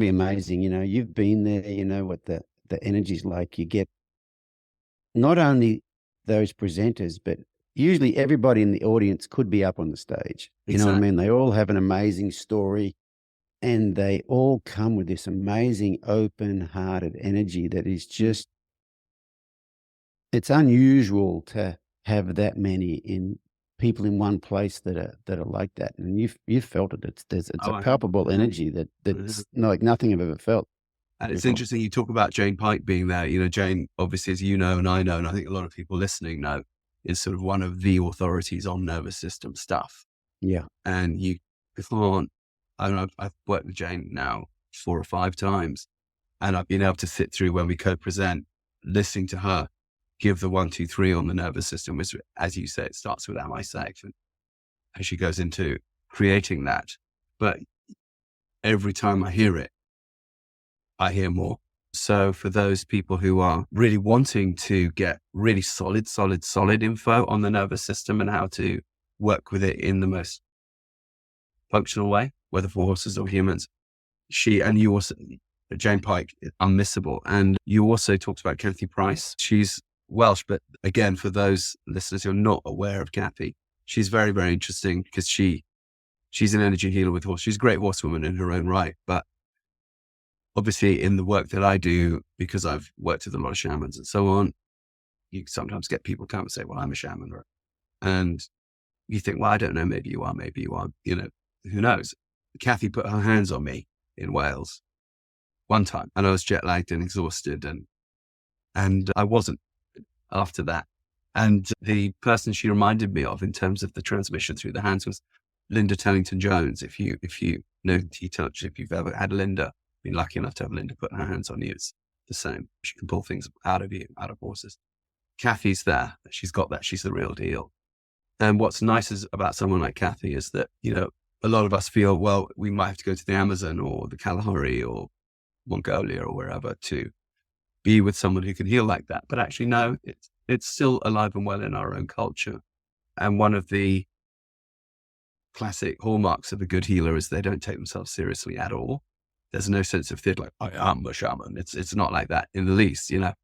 amazing. You know, you've been there. You know what the energy's like. You get not only those presenters, but usually everybody in the audience could be up on the stage. You know what I Exactly. mean? They all have an amazing story, and they all come with this amazing open-hearted energy that is just, it's unusual to have that many people in one place that are like that. And you've felt it. It's Oh, a I have. palpable energy that's like nothing I've ever felt And it's before. interesting you talk about Jane Pike being there. You know, Jane, obviously, as you know, and I know, and I think a lot of people listening know, is sort of one of the authorities on nervous system stuff. Yeah. And you can't, I mean, I've worked with Jane now 4 or 5 times, and I've been able to sit through when we co-present, listening to her give the 1, 2, 3 on the nervous system, which, as you say, it starts with am I safe? And as she goes into creating that. But every time I hear it, I hear more. So for those people who are really wanting to get really solid info on the nervous system and how to work with it in the most functional way, whether for horses or humans, Jane Pike, unmissable. And you also talked about Kathy Price. She's Welsh, but again, for those listeners who are not aware of Kathy, she's very, very interesting because she's an energy healer with horse. She's a great horsewoman in her own right, but obviously in the work that I do, because I've worked with a lot of shamans and so on, you sometimes get people come and say, well, I'm a shaman. And you think, well, I don't know, maybe you are, you know, who knows? Kathy put her hands on me in Wales one time, and I was jet lagged and exhausted, and I wasn't after that. And the person she reminded me of in terms of the transmission through the hands was Linda Tellington Jones. If you know T-Touch, if you've ever had Linda, been lucky enough to have Linda put her hands on you, it's the same. She can pull things out of you, out of horses. Kathy's there. She's got that. She's the real deal. And what's nice about someone like Kathy is that, you know, a lot of us feel, well, we might have to go to the Amazon or the Kalahari or Mongolia or wherever to be with someone who can heal like that. But actually, no, it's still alive and well in our own culture. And one of the classic hallmarks of a good healer is they don't take themselves seriously at all. There's no sense of theater like, I am a shaman. It's not like that in the least, you know.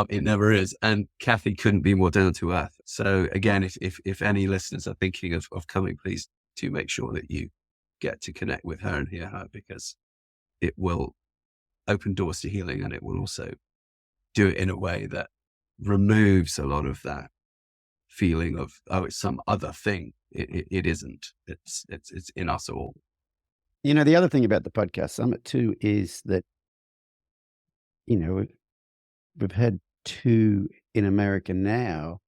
It never is. And Kathy couldn't be more down to earth. So again, if any listeners are thinking of coming, please do make sure that you get to connect with her and hear her, because it will open doors to healing, and it will also do it in a way that removes a lot of that feeling of, oh, it's some other thing. It isn't. It's in us all. You know, the other thing about the podcast summit too is that, you know, we've had 2 in America now,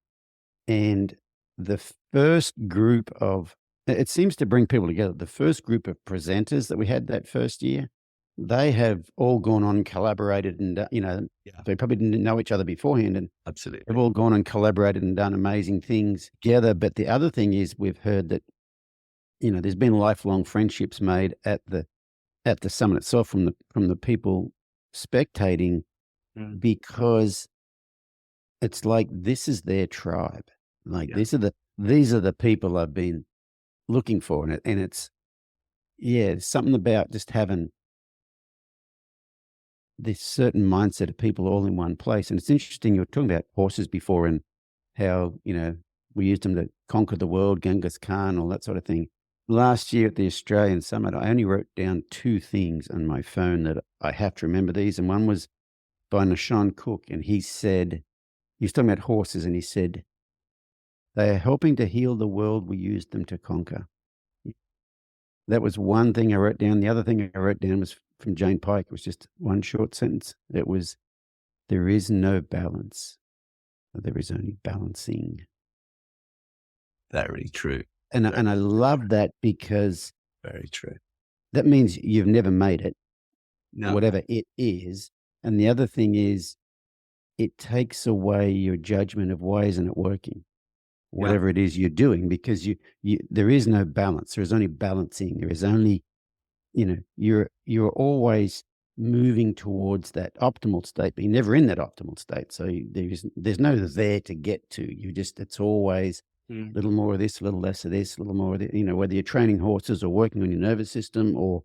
and the first group of, it seems to bring people together. The first group of presenters that we had that first year, they have all gone on and collaborated, and, you know, they probably didn't know each other beforehand, and Absolutely. they've all gone and collaborated and done amazing things together. But the other thing is, we've heard that, you know, there's been lifelong friendships made at the summit itself from the people spectating, because it's like, this is their tribe. Like, these are the people I've been looking for. And it's something about just having this certain mindset of people all in one place. And it's interesting, you were talking about horses before and how, you know, we used them to conquer the world, Genghis Khan, all that sort of thing. Last year at the Australian Summit, I only wrote down 2 things on my phone that I have to remember these. And one was by Nishan Cook, and he was talking about horses, and he said, they are helping to heal the world we used them to conquer. That was one thing I wrote down. The other thing I wrote down was from Jane Pike. It was just one short sentence. It was, there is no balance. There is only balancing. Very true. And I love that, because Very true. that means you've never made it, No. whatever it is. And the other thing is, it takes away your judgment of why isn't it working, Yeah. whatever it is you're doing, because there is no balance. There is only balancing. There is only, you're always moving towards that optimal state, but you're never in that optimal state. So there's no there to get to. It's always a little more of this, a little less of this, a little more of that. Whether you're training horses or working on your nervous system or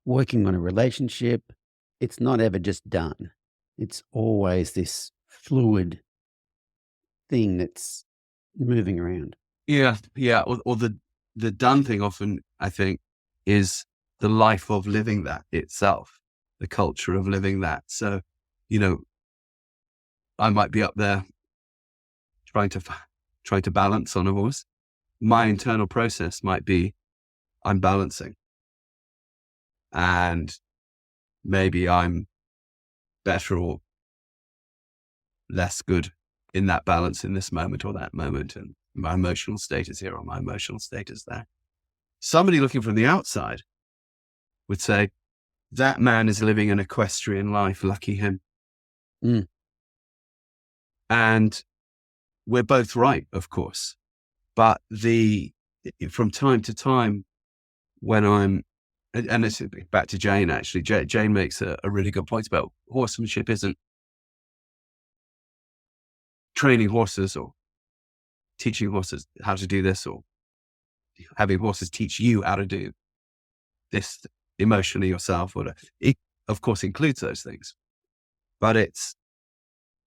working on a relationship, it's not ever just done. It's always this fluid thing that's moving around. Yeah. Or the done thing often, I think, is the life of living that itself, the culture of living that. So, I might be up there trying to balance on a horse. My internal process might be I'm balancing, and maybe I'm better or less good in that balance in this moment or that moment, and my emotional status here or my emotional status there. Somebody looking from the outside would say, that man is living an equestrian life, lucky him. And we're both right, of course. But from time to time, when and it's back to Jane, actually, Jane makes a really good point about horsemanship isn't training horses or teaching horses how to do this or having horses teach you how to do this emotionally yourself. It, of course, includes those things. But it's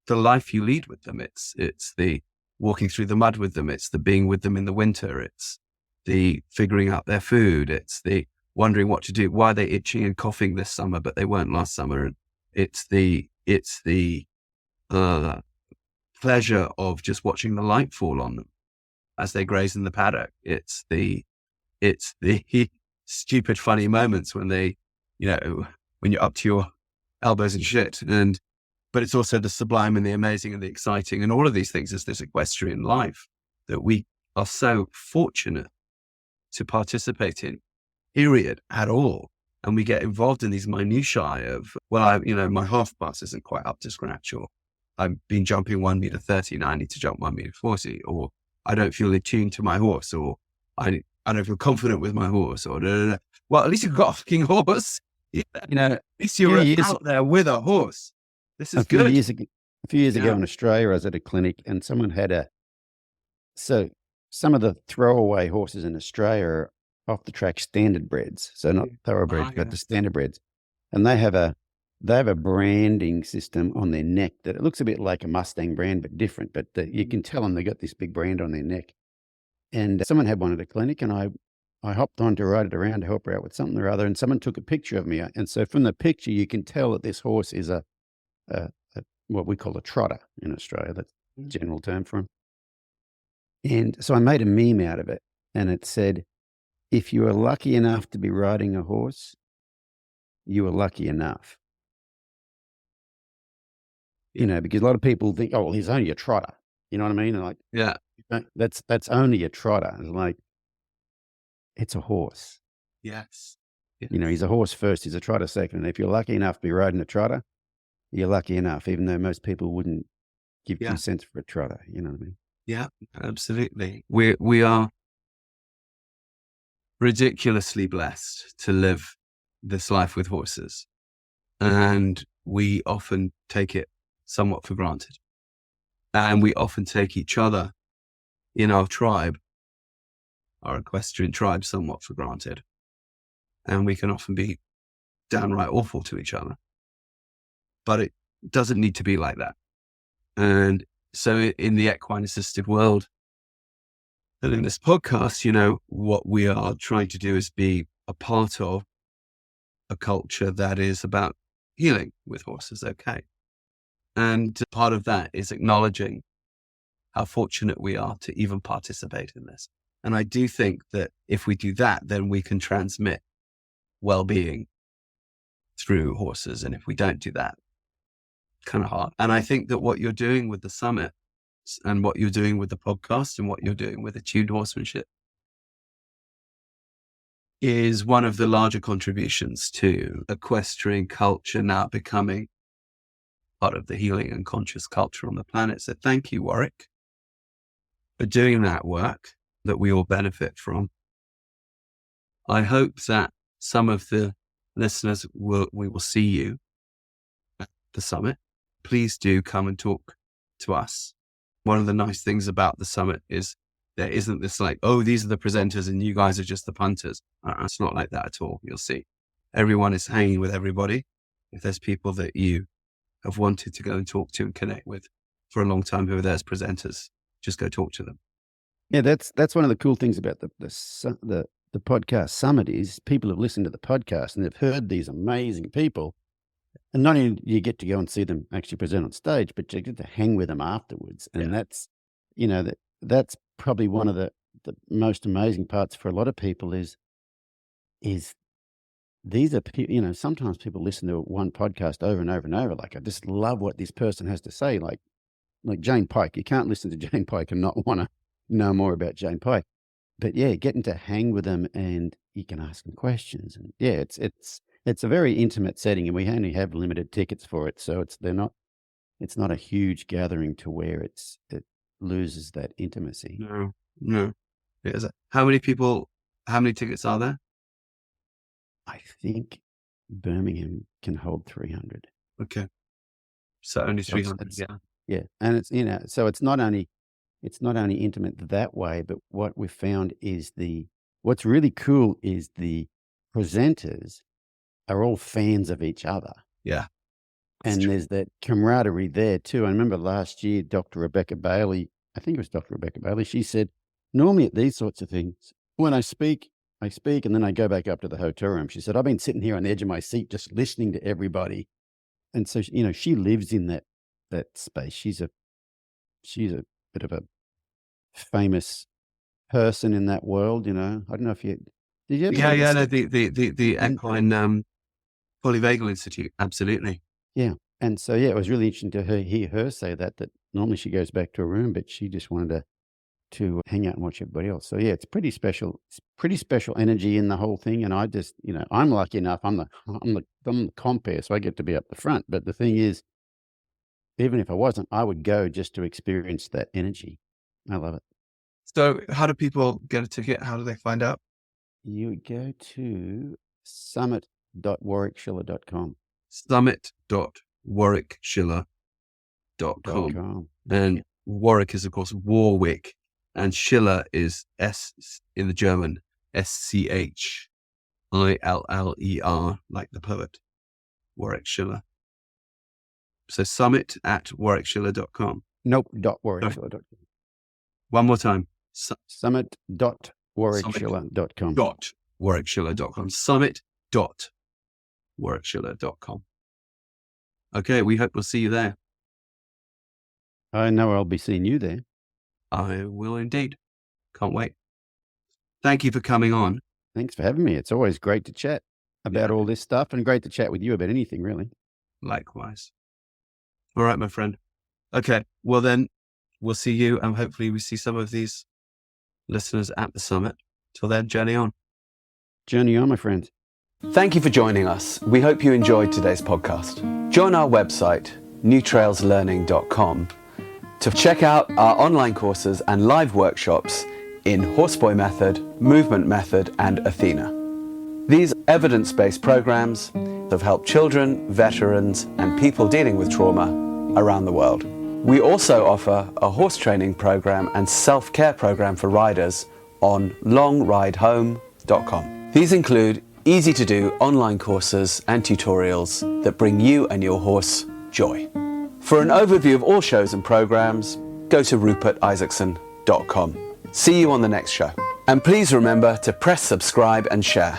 the life you lead with them. It's the walking through the mud with them. It's the being with them in the winter. It's the figuring out their food. It's the wondering what to do. Why are they itching and coughing this summer, but they weren't last summer? And it's the pleasure of just watching the light fall on them as they graze in the paddock. It's the stupid, funny moments when they, when you're up to your elbows in shit. But it's also the sublime and the amazing and the exciting. And all of these things is this equestrian life that we are so fortunate to participate in, period, at all. And we get involved in these minutiae of, my half pass isn't quite up to scratch, or I've been jumping 1 meter 30 and I need to jump 1 meter 40, or I don't feel attuned to my horse, or I don't feel confident with my horse, or well, at least you've got a fucking horse. At least you're out there with a horse. This is good. A few years ago in Australia, I was at a clinic and someone had so some of the throwaway horses in Australia are off the track standard breds. So not thoroughbreds, but the standard breds. And they have a branding system on their neck that it looks a bit like a Mustang brand, but different. But you can tell them they got this big brand on their neck. And someone had one at a clinic, and I hopped on to ride it around to help her out with something or other. And someone took a picture of me. And so from the picture, you can tell that this horse is what we call a trotter in Australia. That's the general term for him. And so I made a meme out of it, and it said, if you are lucky enough to be riding a horse, you are lucky enough. Because a lot of people think, oh, well, he's only a trotter. You know what I mean? And that's only a trotter. It's like, it's a horse. Yes. He's a horse first, he's a trotter second. And if you're lucky enough to be riding a trotter, you're lucky enough, even though most people wouldn't give 2 cents for a trotter. You know what I mean? Yeah, absolutely. We are ridiculously blessed to live this life with horses. And we often take it somewhat for granted. And we often take each other in our tribe, our equestrian tribe, somewhat for granted. And we can often be downright awful to each other. But it doesn't need to be like that. And so in the equine assisted world, and in this podcast, what we are trying to do is be a part of a culture that is about healing with horses, okay? And part of that is acknowledging how fortunate we are to even participate in this. And I do think that if we do that, then we can transmit well-being through horses. And if we don't do that, kind of hard. And I think that what you're doing with the summit and what you're doing with the podcast and what you're doing with Attuned Horsemanship is one of the larger contributions to equestrian culture now becoming part of the healing and conscious culture on the planet. So thank you, Warwick, for doing that work that we all benefit from. I hope that some of the listeners we will see you at the summit. Please do come and talk to us. One of the nice things about the summit is there isn't this like, oh, these are the presenters and you guys are just the punters. It's not like that at all. You'll see. Everyone is hanging with everybody. If there's people that you have wanted to go and talk to and connect with for a long time who are there as presenters, just go talk to them. Yeah, that's one of the cool things about the podcast summit is people have listened to the podcast and they've heard these amazing people. And not only do you get to go and see them actually present on stage, but you get to hang with them afterwards. And that's, that's probably one of the most amazing parts for a lot of people is these are, sometimes people listen to one podcast over and over and over. Like, I just love what this person has to say. Like Jane Pike. You can't listen to Jane Pike and not want to know more about Jane Pike. But yeah, getting to hang with them and you can ask them questions. And yeah, it's a very intimate setting and we only have limited tickets for it. So it's not a huge gathering to where it loses that intimacy. No. How many tickets are there? I think Birmingham can hold 300. Okay. So only 300, yeah. Yeah. And it's, so it's not only intimate that way, but what we've found is what's really cool is the presenters are all fans of each other. Yeah. And there's that camaraderie there too. I remember last year, Dr. Rebecca Bailey, I think it was Dr. Rebecca Bailey, she said, normally at these sorts of things, when I speak and then I go back up to the hotel room. She said, I've been sitting here on the edge of my seat just listening to everybody. And so, she lives in that space. She's a bit of a famous person in that world, I don't know if did you ever the Equine Polyvagal Institute, absolutely. Yeah. And so it was really interesting to hear her say that normally she goes back to her room, but she just wanted to hang out and watch everybody else. So yeah, it's pretty special. It's pretty special energy in the whole thing. And I just, I'm lucky enough. I'm the compere, so I get to be up the front. But the thing is, even if I wasn't, I would go just to experience that energy. I love it. So how do people get a ticket? How do they find out? You would go to summit.warwickschiller.com. Summit.warwickschiller.com. And Warwick is, of course, Warwick. And Schiller is S in the German, SCHILLER, like the poet, Warwick Schiller. So summit@warwickschiller.com. Nope, .warwickschiller.com. One more time. Summit.warwickschiller.com. .warwickschiller.com. Summit.warwickschiller.com. Okay, we hope we'll see you there. I know I'll be seeing you there. I will indeed. Can't wait. Thank you for coming on. Thanks for having me. It's always great to chat about all this stuff and great to chat with you about anything, really. Likewise. All right, my friend. Okay, well then, we'll see you and hopefully we see some of these listeners at the summit. Till then, journey on. Journey on, my friends. Thank you for joining us. We hope you enjoyed today's podcast. Join our website, newtrailslearning.com, to check out our online courses and live workshops in Horseboy Method, Movement Method, and Athena. These evidence-based programs have helped children, veterans, and people dealing with trauma around the world. We also offer a horse training program and self-care program for riders on longridehome.com. These include easy-to-do online courses and tutorials that bring you and your horse joy. For an overview of all shows and programs, go to rupertisaacson.com. See you on the next show. And please remember to press subscribe and share.